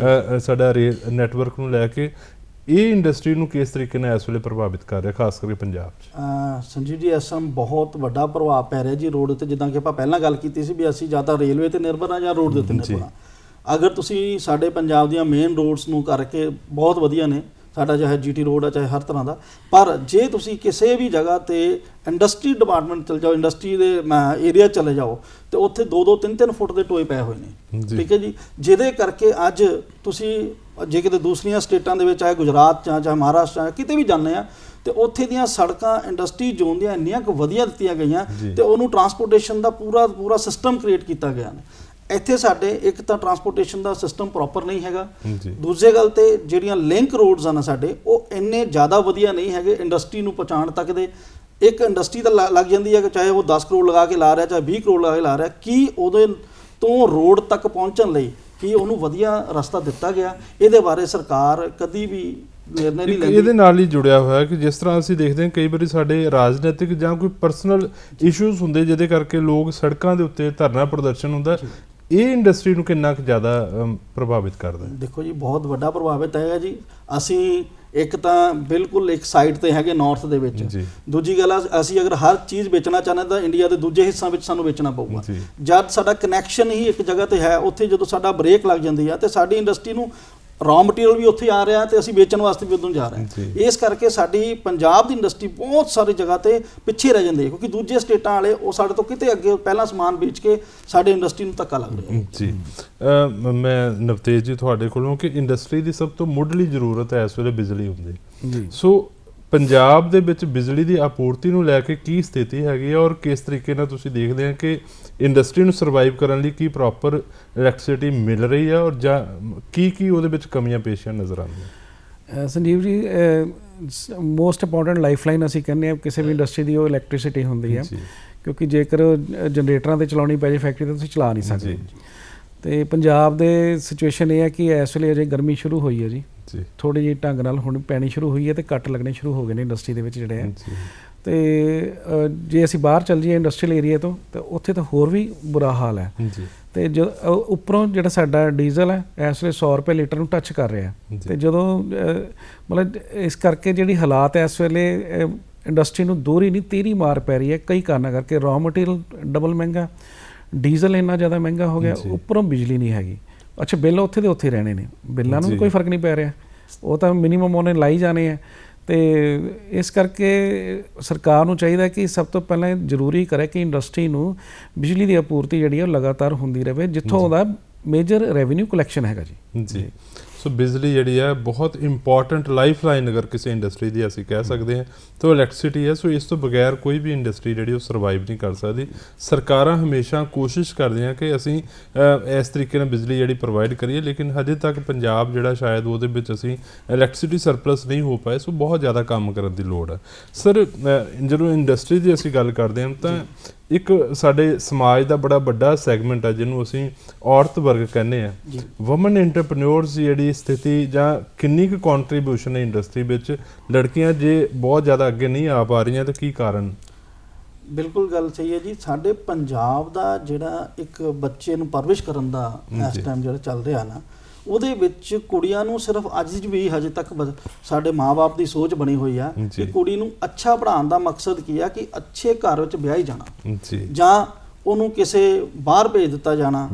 ਸਾਡਾ ਰੇਲ ਨੈਟਵਰਕ ਨੂੰ ਲੈ ਕੇ, ਇਹ ਇੰਡਸਟਰੀ ਨੂੰ ਕਿਸ ਤਰੀਕੇ ਨਾਲ ਇਸ ਵੇਲੇ ਪ੍ਰਭਾਵਿਤ ਕਰ ਰਿਹਾ, ਖਾਸ ਕਰਕੇ ਪੰਜਾਬ 'ਚ?
ਸੰਜੀਵ ਜੀ, ਇਸ ਸਮੇਂ ਬਹੁਤ ਵੱਡਾ ਪ੍ਰਭਾਵ ਪੈ ਰਿਹਾ ਜੀ ਰੋਡ ਉੱਤੇ। ਜਿੱਦਾਂ ਕਿ ਆਪਾਂ ਪਹਿਲਾਂ ਗੱਲ ਕੀਤੀ ਸੀ ਵੀ ਅਸੀਂ ਜਾਂ ਤਾਂ ਰੇਲਵੇ 'ਤੇ ਨਿਰਭਰ ਹਾਂ ਜਾਂ ਰੋਡ ਦੇ ਉੱਤੇ ਨਿਰਭਰ ਹਾਂ। ਅਗਰ ਤੁਸੀਂ ਸਾਡੇ ਪੰਜਾਬ ਦੀਆਂ ਮੇਨ ਰੋਡਸ ਨੂੰ ਕਰਕੇ ਬਹੁਤ ਵਧੀਆ ਨੇ, ਸਾਡਾ ਚਾਹੇ GT ਰੋਡ ਆ ਚਾਹੇ ਹਰ ਤਰ੍ਹਾਂ ਦਾ, ਪਰ ਜੇ ਤੁਸੀਂ ਕਿਸੇ ਵੀ ਜਗ੍ਹਾ 'ਤੇ ਇੰਡਸਟਰੀ ਡਿਪਾਰਟਮੈਂਟ ਚਲੇ ਜਾਓ, ਇੰਡਸਟਰੀ ਦੇ ਏਰੀਆ ਚਲੇ ਜਾਓ, ਤੇ ਉੱਥੇ 2-2 3-3 ਫੁੱਟ ਦੇ ਟੋਏ ਪਏ ਹੋਏ ਨੇ, ਠੀਕ ਹੈ ਜੀ। ਜਿਹਦੇ ਕਰਕੇ ਅੱਜ ਤੁਸੀਂ ਜੇ ਕਿਤੇ ਦੂਸਰੀਆਂ ਸਟੇਟਾਂ ਦੇ ਵਿੱਚ ਚਾਹੇ ਗੁਜਰਾਤ ਚਾਹੇ ਮਹਾਰਾਸ਼ਟਰ ਕਿਤੇ ਵੀ ਜਾਂਦੇ ਆ, ਤੇ ਉੱਥੇ ਦੀਆਂ ਸੜਕਾਂ ਇੰਡਸਟਰੀ ਜ਼ੋਨ ਦੀਆਂ ਇੰਨੀਆਂ ਕੁ ਵਧੀਆ ਦਿੱਤੀਆਂ ਗਈਆਂ ਤੇ ਉਹਨੂੰ ਟਰਾਂਸਪੋਰਟੇਸ਼ਨ ਦਾ ਪੂਰਾ ਸਿਸਟਮ ਕ੍ਰੀਏਟ ਕੀਤਾ ਗਿਆ ਨੇ। ਇੱਥੇ ਸਾਡੇ ਇੱਕ ਤਾਂ ਟਰਾਂਸਪੋਰਟੇਸ਼ਨ ਦਾ ਸਿਸਟਮ ਪ੍ਰੋਪਰ ਨਹੀਂ ਹੈਗਾ, ਦੂਜੇ ਗੱਲ ਤੇ ਜਿਹੜੀਆਂ ਲਿੰਕ ਰੋਡਸ ਹਨ ਸਾਡੇ ਉਹ ਇੰਨੇ ਜ਼ਿਆਦਾ ਵਧੀਆ ਨਹੀਂ ਹੈਗੇ ਇੰਡਸਟਰੀ ਨੂੰ ਪਹੁੰਚਾਉਣ ਤੱਕ ਦੇ। ਇੱਕ ਇੰਡਸਟਰੀ ਤਾਂ ਲੱਗ ਜਾਂਦੀ ਹੈ ਕਿ ਚਾਹੇ ਉਹ 10 ਕਰੋੜ ਲਗਾ ਕੇ ਲਾ ਰਿਹਾ ਚਾਹੇ 20 ਕਰੋੜ ਲਗਾ ਕੇ ਲਾ ਰਿਹਾ, ਕੀ ਉਹਦੇ ਤੋਂ ਰੋਡ ਤੱਕ ਪਹੁੰਚਣ ਲਈ ਕੀ ਉਹਨੂੰ ਵਧੀਆ ਰਸਤਾ ਦਿੱਤਾ ਗਿਆ? ਇਹਦੇ ਬਾਰੇ ਸਰਕਾਰ ਕਦੀ ਵੀ ਨਿਰਣੇ ਨਹੀਂ ਲੈਂਦੀ।
ਇਹਦੇ ਨਾਲ ਹੀ ਜੁੜਿਆ ਹੋਇਆ ਕਿ ਜਿਸ ਤਰ੍ਹਾਂ ਅਸੀਂ ਦੇਖਦੇ ਹਾਂ ਕਈ ਵਾਰੀ ਸਾਡੇ ਰਾਜਨੀਤਿਕ ਜਾਂ ਕੋਈ ਪਰਸਨਲ ਇਸ਼ੂਜ਼ ਹੁੰਦੇ ਜਿਹਦੇ ਕਰਕੇ ਲੋਕ ਸੜਕਾਂ ਦੇ ਉੱਤੇ ਧਰਨਾ ਪ੍ਰਦਰਸ਼ਨ ਹੁੰਦਾ, ਇਹ ਇੰਡਸਟਰੀ ਨੂੰ ਕਿੰਨਾ ਕੁ ਜ਼ਿਆਦਾ ਪ੍ਰਭਾਵਿਤ ਕਰਦਾ?
ਦੇਖੋ ਜੀ, ਬਹੁਤ ਵੱਡਾ ਪ੍ਰਭਾਵਿਤ ਹੈਗਾ ਜੀ। ਅਸੀਂ ਇੱਕ ਤਾਂ ਬਿਲਕੁਲ ਇੱਕ ਸਾਈਡ ਤੇ ਹੈਗੇ ਨਾਰਥ ਦੇ ਵਿੱਚ, ਦੂਜੀ ਗੱਲ ਅਸੀਂ ਅਗਰ ਹਰ ਚੀਜ਼ ਵੇਚਣਾ ਚਾਹੁੰਦੇ ਤਾਂ ਇੰਡੀਆ ਦੇ ਦੂਜੇ ਹਿੱਸਿਆਂ ਵਿੱਚ ਸਾਨੂੰ ਵੇਚਣਾ ਪਊਗਾ। ਜਦ ਸਾਡਾ ਕਨੈਕਸ਼ਨ ਹੀ ਇੱਕ ਜਗ੍ਹਾ ਤੇ ਹੈ, ਉੱਥੇ ਜਦੋਂ ਸਾਡਾ ਬ੍ਰੇਕ ਲੱਗ ਜਾਂਦੀ ਆ ਤੇ ਸਾਡੀ ਇੰਡਸਟਰੀ ਨੂੰ ਰॉ ਮਟੀਰੀਅਲ ਵੀ ਉੱਥੇ ਆ ਰਿਹਾ ਤੇ ਅਸੀਂ ਵੇਚਣ ਵਾਸਤੇ ਵੀ ਉੱਧਰ ਜਾ ਰਹੇ ਹਾਂ। ਇਸ ਕਰਕੇ ਸਾਡੀ ਪੰਜਾਬ ਦੀ ਇੰਡਸਟਰੀ ਬਹੁਤ ਸਾਰੀ ਜਗ੍ਹਾ ਤੇ ਪਿੱਛੇ ਰਹਿ ਜਾਂਦੀ ਹੈ, ਕਿਉਂਕਿ ਦੂਜੇ ਸਟੇਟਾਂ ਵਾਲੇ ਉਹ ਸਾਡੇ ਤੋਂ ਕਿਤੇ ਅੱਗੇ ਪਹਿਲਾਂ ਸਮਾਨ ਵੇਚ ਕੇ ਸਾਡੇ ਇੰਡਸਟਰੀ ਨੂੰ ਧੱਕਾ ਲੱਗ ਰਿਹਾ
ਜੀ। ਮੈਂ ਨਵਤੇਜ ਜੀ ਤੁਹਾਡੇ ਕੋਲੋਂ ਕਿ ਇੰਡਸਟਰੀ ਦੀ ਸਭ ਤੋਂ ਮੁੱਢਲੀ ਜ਼ਰੂਰਤ ਹੈ ਇਸ ਵੇਲੇ ਬਿਜਲੀ ਹੁੰਦੀ ਜੀ, ਸੋ ਪੰਜਾਬ ਦੇ ਵਿੱਚ ਬਿਜਲੀ ਦੀ ਆਪੂਰਤੀ ਨੂੰ ਲੈ ਕੇ ਕੀ ਸਥਿਤੀ ਹੈਗੀ ਹੈ ਔਰ ਕਿਸ ਤਰੀਕੇ ਨਾਲ ਤੁਸੀਂ ਦੇਖਦੇ ਆ ਕਿ ਇੰਡਸਟਰੀ ਨੂੰ ਸਰਵਾਈਵ ਕਰਨ ਲਈ ਕੀ ਪ੍ਰੋਪਰ ਇਲੈਕਟ੍ਰਿਸਿਟੀ ਮਿਲ ਰਹੀ ਹੈ ਔਰ ਜਾਂ ਕੀ ਉਹਦੇ ਵਿੱਚ ਕਮੀਆਂ ਪੇਸ਼ੀਆਂ ਨਜ਼ਰ ਆਉਂਦੀਆਂ?
ਸੰਜੀਵ ਜੀ, ਮੋਸਟ ਇੰਪੋਰਟੈਂਟ ਲਾਈਫਲਾਈਨ ਅਸੀਂ ਕਹਿੰਦੇ ਹਾਂ ਕਿਸੇ ਵੀ ਇੰਡਸਟਰੀ ਦੀ ਉਹ ਇਲੈਕਟ੍ਰਿਸਿਟੀ ਹੁੰਦੀ ਹੈ, ਕਿਉਂਕਿ ਜੇਕਰ ਜਨਰੇਟਰਾਂ 'ਤੇ ਚਲਾਉਣੀ ਪੈ ਜੇ ਫੈਕਟਰੀ ਤਾਂ ਤੁਸੀਂ ਚਲਾ ਨਹੀਂ ਸਕਦੇ। ਤੇ ਪੰਜਾਬ ਦੇ ਸਿਚੁਏਸ਼ਨ ਇਹ ਹੈ ਕਿ ਇਸ ਵੇਲੇ ਅਜੇ ਗਰਮੀ ਸ਼ੁਰੂ ਹੋਈ ਹੈ ਜੀ, ਥੋੜ੍ਹੀ ਜਿਹੀ ਢੰਗ ਨਾਲ ਹੁਣ ਪੈਣੀ ਸ਼ੁਰੂ ਹੋਈ ਹੈ ਤੇ ਕੱਟ ਲੱਗਣੇ ਸ਼ੁਰੂ ਹੋ ਗਏ ਨੇ ਇੰਡਸਟਰੀ ਦੇ ਵਿੱਚ ਜਿਹੜੇ ਹੈ। ਤੇ ਜੇ ਅਸੀਂ ਬਾਹਰ ਚੱਲ ਜਾਈਏ ਇੰਡਸਟਰੀਅਲ ਏਰੀਆ ਤੋਂ ਤਾਂ ਉੱਥੇ ਤਾਂ ਹੋਰ ਵੀ ਬੁਰਾ ਹਾਲ ਹੈ। ਤੇ ਉੱਪਰੋਂ ਜਿਹੜਾ ਸਾਡਾ ਡੀਜ਼ਲ ਹੈ ਇਸ ਵੇਲੇ 100 ਰੁਪਏ ਲੀਟਰ ਨੂੰ ਟੱਚ ਕਰ ਰਿਹਾ, ਤੇ ਜਦੋਂ ਮਤਲਬ ਇਸ ਕਰਕੇ ਜਿਹੜੀ ਹਾਲਾਤ ਹੈ ਇਸ ਵੇਲੇ ਇੰਡਸਟਰੀ ਨੂੰ ਦੋਹਰੀ ਨਹੀਂ ਤੀਹਰੀ ਮਾਰ ਪੈ ਰਹੀ ਹੈ ਕਈ ਕਾਰਨਾਂ ਕਰਕੇ। ਰॉ ਮਟੀਰੀਅਲ ਡਬਲ ਮਹਿੰਗਾ, ਡੀਜ਼ਲ ਇੰਨਾ ਜ਼ਿਆਦਾ ਮਹਿੰਗਾ ਹੋ ਗਿਆ, ਉੱਪਰੋਂ ਬਿਜਲੀ ਨਹੀਂ ਹੈਗੀ। ਅੱਛਾ, ਬਿੱਲ ਉੱਥੇ ਦੇ ਉੱਥੇ ਰਹਿਣੇ ਨੇ, ਬਿੱਲਾਂ ਨੂੰ ਕੋਈ ਫਰਕ ਨਹੀਂ ਪੈ ਰਿਹਾ, ਉਹ ਤਾਂ ਮਿਨੀਮਮ ਉਹਨੇ ਲਾਈ ਜਾਣੇ ਆ। ਤੇ ਇਸ ਕਰਕੇ ਸਰਕਾਰ ਨੂੰ ਚਾਹੀਦਾ ਕਿ ਸਭ ਤੋਂ ਪਹਿਲਾਂ ਜ਼ਰੂਰੀ ਕਰੇ ਕਿ ਇੰਡਸਟਰੀ ਨੂੰ ਬਿਜਲੀ ਦੀ ਆਪੂਰਤੀ ਜਿਹੜੀ ਹੈ ਉਹ ਲਗਾਤਾਰ ਹੁੰਦੀ ਰਹੇ, ਜਿੱਥੋਂ ਉਹਦਾ ਮੇਜਰ ਰੈਵਨਿਊ ਕਲੈਕਸ਼ਨ ਹੈਗਾ ਜੀ।
ਸੋ ਬਿਜਲੀ ਜਿਹੜੀ ਹੈ ਬਹੁਤ ਇੰਪੋਰਟੈਂਟ ਲਾਈਫ ਲਾਈਨ ਅਗਰ ਕਿਸੇ ਇੰਡਸਟਰੀ ਦੀ ਅਸੀਂ ਕਹਿ ਸਕਦੇ ਹਾਂ ਤਾਂ ਇਲੈਕਟ੍ਰਿਸਿਟੀ ਹੈ। ਸੋ ਇਸ ਤੋਂ ਬਗੈਰ ਕੋਈ ਵੀ ਇੰਡਸਟਰੀ ਜਿਹੜੀ ਉਹ ਸਰਵਾਈਵ ਨਹੀਂ ਕਰ ਸਕਦੀ। ਸਰਕਾਰਾਂ ਹਮੇਸ਼ਾ ਕੋਸ਼ਿਸ਼ ਕਰਦੀਆਂ ਕਿ ਅਸੀਂ ਇਸ ਤਰੀਕੇ ਨਾਲ ਬਿਜਲੀ ਜਿਹੜੀ ਪ੍ਰੋਵਾਈਡ ਕਰੀਏ, ਲੇਕਿਨ ਹਜੇ ਤੱਕ ਪੰਜਾਬ ਜਿਹੜਾ ਸ਼ਾਇਦ ਉਹਦੇ ਵਿੱਚ ਅਸੀਂ ਇਲੈਕਟ੍ਰਿਸਿਟੀ ਸਰਪਲਸ ਨਹੀਂ ਹੋ ਪਾਏ। ਸੋ ਬਹੁਤ ਜ਼ਿਆਦਾ ਕੰਮ ਕਰਨ ਦੀ ਲੋੜ ਹੈ। ਸਰ, ਜਦੋਂ ਇੰਡਸਟਰੀ ਦੀ ਅਸੀਂ ਗੱਲ ਕਰਦੇ ਹਾਂ ਤਾਂ ਇੱਕ ਸਾਡੇ ਸਮਾਜ ਦਾ ਬੜਾ ਵੱਡਾ ਸੈਗਮੈਂਟ ਹੈ ਜਿਹਨੂੰ ਅਸੀਂ ਔਰਤ ਵਰਗ ਕਹਿੰਦੇ ਆ। ਵੂਮਨ ਐਂਟਰਪ੍ਰੈਨਿਓਰਸ ਦੀ ਜਿਹੜੀ ਸਥਿਤੀ ਜਾਂ ਕਿੰਨੀ ਕੁ ਕੰਟਰੀਬਿਊਸ਼ਨ ਹੈ ਇੰਡਸਟਰੀ ਵਿੱਚ, ਲੜਕੀਆਂ ਜੇ ਬਹੁਤ ਜ਼ਿਆਦਾ ਅੱਗੇ ਨਹੀਂ ਆ ਪਾ ਰਹੀਆਂ ਤਾਂ ਕੀ ਕਾਰਨ?
ਬਿਲਕੁਲ ਗੱਲ ਸਹੀ ਹੈ ਜੀ। ਸਾਡੇ ਪੰਜਾਬ ਦਾ ਜਿਹੜਾ ਇੱਕ ਬੱਚੇ ਨੂੰ ਪਰਵਰਿਸ਼ ਕਰਨ ਦਾ ਇਸ ਟਾਈਮ ਜਿਹੜਾ ਚੱਲ ਰਿਹਾ ਨਾ, ਉਹਦੇ ਵਿੱਚ ਕੁੜੀਆਂ ਨੂੰ ਸਿਰਫ ਅੱਜ ਵੀ ਹਜੇ ਤੱਕ ਸਾਡੇ ਮਾਂ-ਬਾਪ ਦੀ ਸੋਚ ਬਣੀ ਹੋਈ ਆ ਕਿ ਕੁੜੀ ਨੂੰ ਅੱਛਾ ਪੜ੍ਹਾਉਣ ਦਾ ਮਕਸਦ ਕੀ ਆ ਕਿ ਅੱਛੇ ਘਰ ਵਿੱਚ ਵਿਆਹੀ ਜਾਣਾ ਜਾਂ ਉਹਨੂੰ ਕਿਸੇ ਬਾਹਰ ਭੇਜ ਦਿੱਤਾ ਜਾਣਾ।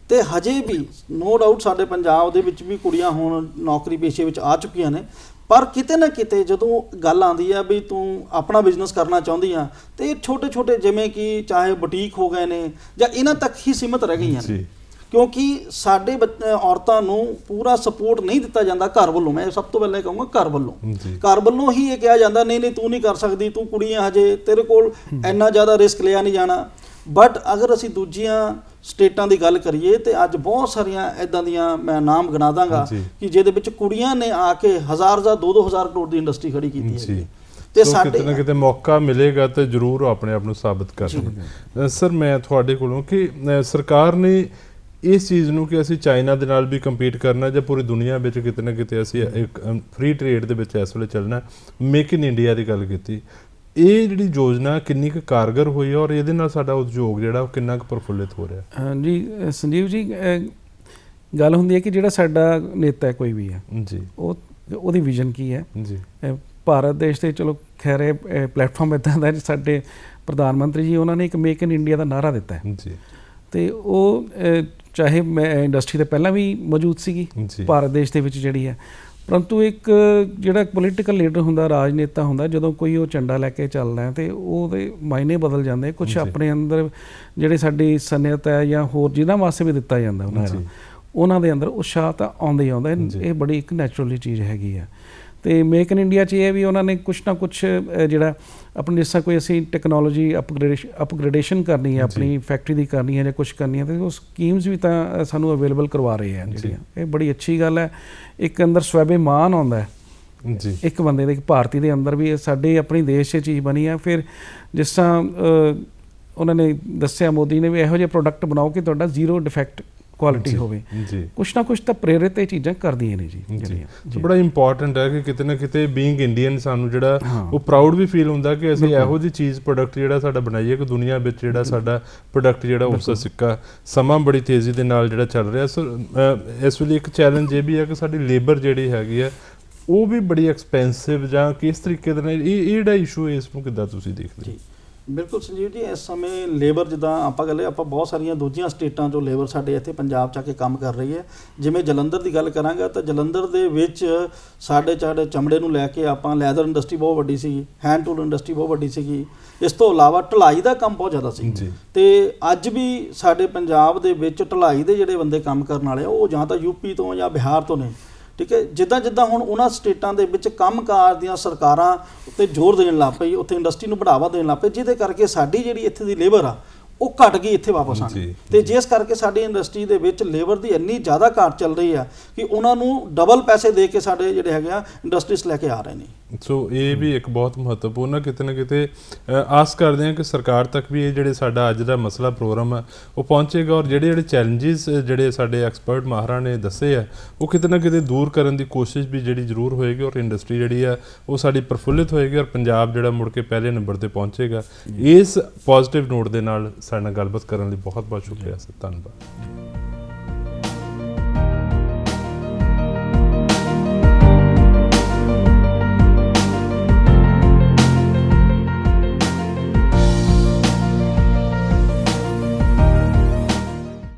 ਤੇ ਹਜੇ ਵੀ ਨੋ ਡਾਊਟ ਸਾਡੇ ਪੰਜਾਬ ਦੇ ਵਿੱਚ ਵੀ ਕੁੜੀਆਂ ਹੁਣ ਨੌਕਰੀ ਪੇਸ਼ੇ ਵਿੱਚ ਆ ਚੁੱਕੀਆਂ ਨੇ, ਪਰ ਕਿਤੇ ਨਾ ਕਿਤੇ ਜਦੋਂ ਗੱਲ ਆਉਂਦੀ ਆ ਵੀ ਤੂੰ ਆਪਣਾ ਬਿਜ਼ਨਸ ਕਰਨਾ ਚਾਹੁੰਦੀ ਆ ਤੇ ਛੋਟੇ ਛੋਟੇ ਜਿਵੇਂ ਕਿ ਚਾਹੇ ਬੁਟੀਕ ਹੋ ਗਏ ਨੇ ਜਾਂ ਇਹਨਾਂ ਤੱਕ ਹੀ ਸੀਮਤ ਰਹਿ ਗਈਆਂ ਨੇ, ਕਿਉਂਕਿ ਸਾਡੇ ਔਰਤਾਂ ਨੂੰ ਪੂਰਾ ਸਪੋਰਟ ਨਹੀਂ ਦਿੱਤਾ ਜਾਂਦਾ ਘਰ ਵੱਲੋਂ। ਮੈਂ ਸਭ ਤੋਂ ਪਹਿਲਾਂ ਕਹੂੰਗਾ ਘਰ ਵੱਲੋਂ ਹੀ ਇਹ ਕਿਹਾ ਜਾਂਦਾ ਨਹੀਂ ਤੂੰ ਨਹੀਂ ਕਰ ਸਕਦੀ, ਤੂੰ ਕੁੜੀ ਆ ਹਜੇ, ਤੇਰੇ ਕੋਲ ਇੰਨਾ ਜ਼ਿਆਦਾ ਰਿਸਕ ਲਿਆ ਨਹੀਂ ਜਾਣਾ। ਬਟ ਅਗਰ ਅਸੀਂ ਦੂਜੀਆਂ ਸਟੇਟਾਂ ਦੀ ਗੱਲ ਕਰੀਏ ਤੇ ਅੱਜ ਬਹੁਤ ਸਾਰੀਆਂ ਇੱਦਾਂ ਦੀਆਂ ਮੈਂ ਨਾਮ ਗਿਣਾ ਦਾਂਗਾ ਕਿ ਜਿਹਦੇ ਵਿੱਚ ਕੁੜੀਆਂ ਨੇ ਆ ਕੇ 1000 ਜਾਂ 2-2000 ਕਰੋੜ ਦੀ ਇੰਡਸਟਰੀ ਖੜੀ ਕੀਤੀ ਹੈ। ਤੇ ਸਾਡੇ
ਕਿਤੇ ਨਾ ਕਿਤੇ ਮੌਕਾ ਮਿਲੇਗਾ ਤੇ ਜ਼ਰੂਰ ਆਪਣੇ ਆਪ ਨੂੰ ਸਾਬਤ ਕਰਨਗੇ। ਸਰ, ਮੈਂ ਤੁਹਾਡੇ ਕੋਲੋਂ ਕਿ ਸਰਕਾਰ ਨੇ ਇਸ ਚੀਜ਼ ਨੂੰ ਕਿ ਅਸੀਂ ਚਾਈਨਾ ਦੇ ਨਾਲ ਵੀ ਕੰਪੀਟ ਕਰਨਾ ਜਾਂ ਪੂਰੀ ਦੁਨੀਆ ਵਿੱਚ ਕਿਤੇ ਨਾ ਕਿਤੇ ਅਸੀਂ ਇੱਕ ਫ੍ਰੀ ਟ੍ਰੇਡ ਦੇ ਵਿੱਚ ਇਸ ਵੇਲੇ ਚੱਲਣਾ, ਮੇਕ ਇਨ ਇੰਡੀਆ ਦੀ ਗੱਲ ਕੀਤੀ, ਇਹ ਜਿਹੜੀ ਯੋਜਨਾ ਕਿੰਨੀ ਕੁ ਕਾਰਗਰ ਹੋਈ ਔਰ ਇਹਦੇ ਨਾਲ ਸਾਡਾ ਉਦਯੋਗ ਜਿਹੜਾ ਉਹ ਕਿੰਨਾ ਕੁ ਪ੍ਰਫੁੱਲਿਤ ਹੋ ਰਿਹਾ?
ਜੀ ਸੰਜੀਵ ਜੀ, ਗੱਲ ਹੁੰਦੀ ਹੈ ਕਿ ਜਿਹੜਾ ਸਾਡਾ ਨੇਤਾ ਕੋਈ ਵੀ ਹੈ ਜੀ, ਉਹਦੀ ਵਿਜ਼ਨ ਕੀ ਹੈ ਜੀ। ਭਾਰਤ ਦੇਸ਼ ਤੇ ਚਲੋ ਖੈਰ ਇਹ ਪਲੇਟਫਾਰਮ ਇੱਦਾਂ ਦਾ ਸਾਡੇ ਪ੍ਰਧਾਨ ਮੰਤਰੀ ਜੀ ਉਹਨਾਂ ਨੇ ਇੱਕ ਮੇਕ ਇਨ ਇੰਡੀਆ ਦਾ ਨਾਅਰਾ ਦਿੱਤਾ ਹੈ ਜੀ, ਤੇ ਉਹ ਚਾਹੇ ਇੰਡਸਟਰੀ ਤੋਂ ਪਹਿਲਾਂ ਵੀ ਮੌਜੂਦ ਸੀਗੀ ਭਾਰਤ ਦੇਸ਼ ਦੇ ਵਿੱਚ ਜਿਹੜੀ ਹੈ, ਪਰੰਤੂ ਇੱਕ ਜਿਹੜਾ ਪੋਲੀਟੀਕਲ ਲੀਡਰ ਹੁੰਦਾ, ਰਾਜਨੇਤਾ ਹੁੰਦਾ, ਜਦੋਂ ਕੋਈ ਉਹ ਝੰਡਾ ਲੈ ਕੇ ਚੱਲਦਾ ਹੈ ਤੇ ਉਹਦੇ ਮਾਇਨੇ ਬਦਲ ਜਾਂਦੇ। ਕੁਛ ਆਪਣੇ ਅੰਦਰ ਜਿਹੜੇ ਸਾਡੀ ਸਨਅਤ ਹੈ ਜਾਂ ਹੋਰ ਜਿਹਨਾਂ ਵਾਸਤੇ ਵੀ ਦਿੱਤਾ ਜਾਂਦਾ ਉਹਨਾਂ ਦੇ ਅੰਦਰ ਉਤਸ਼ਾਹ ਤਾਂ ਆਉਂਦਾ ਹੀ ਆਉਂਦਾ। ਇਹ ਬੜੀ ਇੱਕ ਨੈਚੁਰਲੀ ਚੀਜ਼ ਹੈਗੀ ਆ। ਤੇ ਮੇਕ ਇਨ ਇੰਡੀਆ 'ਚ ਇਹ ਵੀ ਉਹਨਾਂ ਨੇ ਕੁਛ ਨਾ ਕੁਛ ਜਿਹੜਾ ਆਪਣੀ ਜਿਸ ਤਰ੍ਹਾਂ ਕੋਈ ਅਸੀਂ ਟੈਕਨੋਲੋਜੀ ਅਪਗ੍ਰੇਡੇਸ਼ਨ ਕਰਨੀ ਹੈ, ਆਪਣੀ ਫੈਕਟਰੀ ਦੀ ਕਰਨੀ ਹੈ ਜਾਂ ਕੁਛ ਕਰਨੀ ਹੈ, ਤੇ ਉਹ ਸਕੀਮਸ ਵੀ ਤਾਂ ਸਾਨੂੰ ਅਵੇਲੇਬਲ ਕਰਵਾ ਰਹੇ ਆ ਜਿਹੜੀਆਂ। ਇਹ ਬੜੀ ਅੱਛੀ ਗੱਲ ਹੈ। ਇੱਕ ਅੰਦਰ ਸਵੈਭਿਮਾਨ ਆਉਂਦਾ ਜੀ ਇੱਕ ਬੰਦੇ ਦੇ, ਇੱਕ ਭਾਰਤੀ ਦੇ ਅੰਦਰ ਵੀ ਸਾਡੇ ਆਪਣੇ ਦੇਸ਼ 'ਚ ਚੀਜ਼ ਬਣੀ ਹੈ। ਫਿਰ ਜਿਸ ਤਰ੍ਹਾਂ ਉਹਨਾਂ ਨੇ ਦੱਸਿਆ, ਮੋਦੀ ਨੇ ਵੀ, ਇਹੋ ਜਿਹੇ ਪ੍ਰੋਡਕਟ ਬਣਾਓ ਕਿ ਤੁਹਾਡਾ ਜ਼ੀਰੋ ਡਿਫੈਕਟ ਕੁਆਲਿਟੀ ਹੋਵੇ। ਕੁਛ ਨਾ ਕੁਛ ਤਾਂ ਪ੍ਰੇਰਿਤ ਇਹ ਚੀਜ਼ਾਂ ਕਰਦੀਆਂ ਨੇ ਜੀ ਜਿਹੜੀਆਂ।
ਬੜਾ ਇੰਪੋਰਟੈਂਟ ਹੈ ਕਿ ਕਿਤੇ ਨਾ ਕਿਤੇ ਬੀਇੰਗ ਇੰਡੀਅਨ ਸਾਨੂੰ ਜਿਹੜਾ ਉਹ ਪ੍ਰਾਊਡ ਵੀ ਫੀਲ ਹੁੰਦਾ ਕਿ ਅਸੀਂ ਇਹੋ ਜਿਹੀ ਚੀਜ਼ ਪ੍ਰੋਡਕਟ ਜਿਹੜਾ ਸਾਡਾ ਬਣਾਈਏ ਕਿ ਦੁਨੀਆ ਵਿੱਚ ਜਿਹੜਾ ਸਾਡਾ ਪ੍ਰੋਡਕਟ ਜਿਹੜਾ ਉਸ ਦਾ ਸਿੱਕਾ। ਸਮਾਂ ਬੜੀ ਤੇਜ਼ੀ ਦੇ ਨਾਲ ਜਿਹੜਾ ਚੱਲ ਰਿਹਾ ਸਰ, ਇਸ ਵੇਲੇ ਇੱਕ ਚੈਲੰਜ ਇਹ ਵੀ ਹੈ ਕਿ ਸਾਡੀ ਲੇਬਰ ਜਿਹੜੀ ਹੈਗੀ ਹੈ ਉਹ ਵੀ ਬੜੀ ਐਕਸਪੈਂਸਿਵ, ਜਾਂ ਕਿਸ ਤਰੀਕੇ ਦੇ ਨਾਲ ਇਹ ਜਿਹੜਾ ਇਸ਼ੂ ਇਸ ਨੂੰ ਕਿੱਦਾਂ ਤੁਸੀਂ ਦੇਖਦੇ ਹੋ?
ਬਿਲਕੁਲ ਸੰਜੀਵ ਜੀ, ਇਸ ਸਮੇਂ ਲੇਬਰ ਜਿੱਦਾਂ ਆਪਾਂ ਬਹੁਤ ਸਾਰੀਆਂ ਦੂਜੀਆਂ ਸਟੇਟਾਂ 'ਚੋਂ ਲੇਬਰ ਸਾਡੇ ਇੱਥੇ ਪੰਜਾਬ 'ਚ ਆ ਕੇ ਕੰਮ ਕਰ ਰਹੀ ਹੈ। ਜਿਵੇਂ ਜਲੰਧਰ ਦੀ ਗੱਲ ਕਰਾਂਗਾ ਤਾਂ ਜਲੰਧਰ ਦੇ ਵਿੱਚ ਸਾਡੇ ਚਮੜੇ ਨੂੰ ਲੈ ਕੇ ਆਪਾਂ ਲੈਦਰ ਇੰਡਸਟਰੀ ਬਹੁਤ ਵੱਡੀ ਸੀ, ਹੈਂਡ ਟੂਲ ਇੰਡਸਟਰੀ ਬਹੁਤ ਵੱਡੀ ਸੀਗੀ। ਇਸ ਤੋਂ ਇਲਾਵਾ ਢਲਾਈ ਦਾ ਕੰਮ ਬਹੁਤ ਜ਼ਿਆਦਾ ਸੀ। ਤੇ ਅੱਜ ਵੀ ਸਾਡੇ ਪੰਜਾਬ ਦੇ ਵਿੱਚ ਢਲਾਈ ਦੇ ਜਿਹੜੇ ਬੰਦੇ ਕੰਮ ਕਰਨ ਵਾਲੇ ਉਹ ਜਾਂ ਤਾਂ ਯੂਪੀ ਤੋਂ ਜਾਂ ਬਿਹਾਰ ਤੋਂ ਨੇ। ਠੀਕ ਹੈ, ਜਿੱਦਾਂ ਹੁਣ ਉਹਨਾਂ ਸਟੇਟਾਂ ਦੇ ਵਿੱਚ ਕੰਮਕਾਰ ਦੀਆਂ ਸਰਕਾਰਾਂ ਉੱਤੇ ਜ਼ੋਰ ਦੇਣ ਲੱਗ ਪਈ, ਉੱਥੇ ਇੰਡਸਟਰੀ ਨੂੰ ਬੜਾਵਾ ਦੇਣ ਲੱਗ ਪਈ, ਜਿਹਦੇ ਕਰਕੇ ਸਾਡੀ ਜਿਹੜੀ ਇੱਥੇ ਦੀ ਲੇਬਰ ਆ ਉਹ ਘਟ ਗਈ ਇੱਥੇ ਵਾਪਸ ਆਉਣੀ। ਤੇ ਜਿਸ ਕਰਕੇ ਸਾਡੀ ਇੰਡਸਟਰੀ ਦੇ ਵਿੱਚ ਲੇਬਰ ਦੀ ਇੰਨੀ ਜ਼ਿਆਦਾ ਘਾਟ ਚੱਲ ਰਹੀ ਆ ਕਿ ਉਹਨਾਂ ਨੂੰ ਡਬਲ ਪੈਸੇ ਦੇ ਕੇ ਸਾਡੇ ਜਿਹੜੇ ਹੈਗੇ ਆ ਇੰਡਸਟਰੀਜ਼ ਲੈ ਕੇ ਆ ਰਹੇ ਨੇ।
ਸੋ ਇਹ ਵੀ ਇੱਕ ਬਹੁਤ ਮਹੱਤਵਪੂਰਨ ਹੈ। ਕਿਤੇ ਨਾ ਕਿਤੇ ਆਸ ਕਰਦੇ ਹਾਂ ਕਿ ਸਰਕਾਰ ਤੱਕ ਵੀ ਇਹ ਜਿਹੜੇ ਸਾਡਾ ਅੱਜ ਦਾ ਮਸਲਾ ਪ੍ਰੋਗਰਾਮ ਹੈ ਉਹ ਪਹੁੰਚੇਗਾ ਔਰ ਜਿਹੜੇ ਚੈਲੰਜਿਸ ਜਿਹੜੇ ਸਾਡੇ ਐਕਸਪਰਟ ਮਾਹਰਾਂ ਨੇ ਦੱਸੇ ਆ ਉਹ ਕਿਤੇ ਨਾ ਕਿਤੇ ਦੂਰ ਕਰਨ ਦੀ ਕੋਸ਼ਿਸ਼ ਵੀ ਜਿਹੜੀ ਜ਼ਰੂਰ ਹੋਏਗੀ ਔਰ ਇੰਡਸਟਰੀ ਜਿਹੜੀ ਆ ਉਹ ਸਾਡੀ ਪ੍ਰਫੁੱਲਿਤ ਹੋਏਗੀ ਔਰ ਪੰਜਾਬ ਜਿਹੜਾ ਮੁੜ ਕੇ ਪਹਿਲੇ ਨੰਬਰ 'ਤੇ ਪਹੁੰਚੇਗਾ। ਇਸ ਪੋਜ਼ਿਟਿਵ ਨੋਟ ਦੇ ਨਾਲ ਸਾਡੇ ਨਾਲ ਗੱਲਬਾਤ ਕਰਨ ਲਈ ਬਹੁਤ ਬਹੁਤ ਸ਼ੁਕਰੀਆ ਸਰ, ਧੰਨਵਾਦ।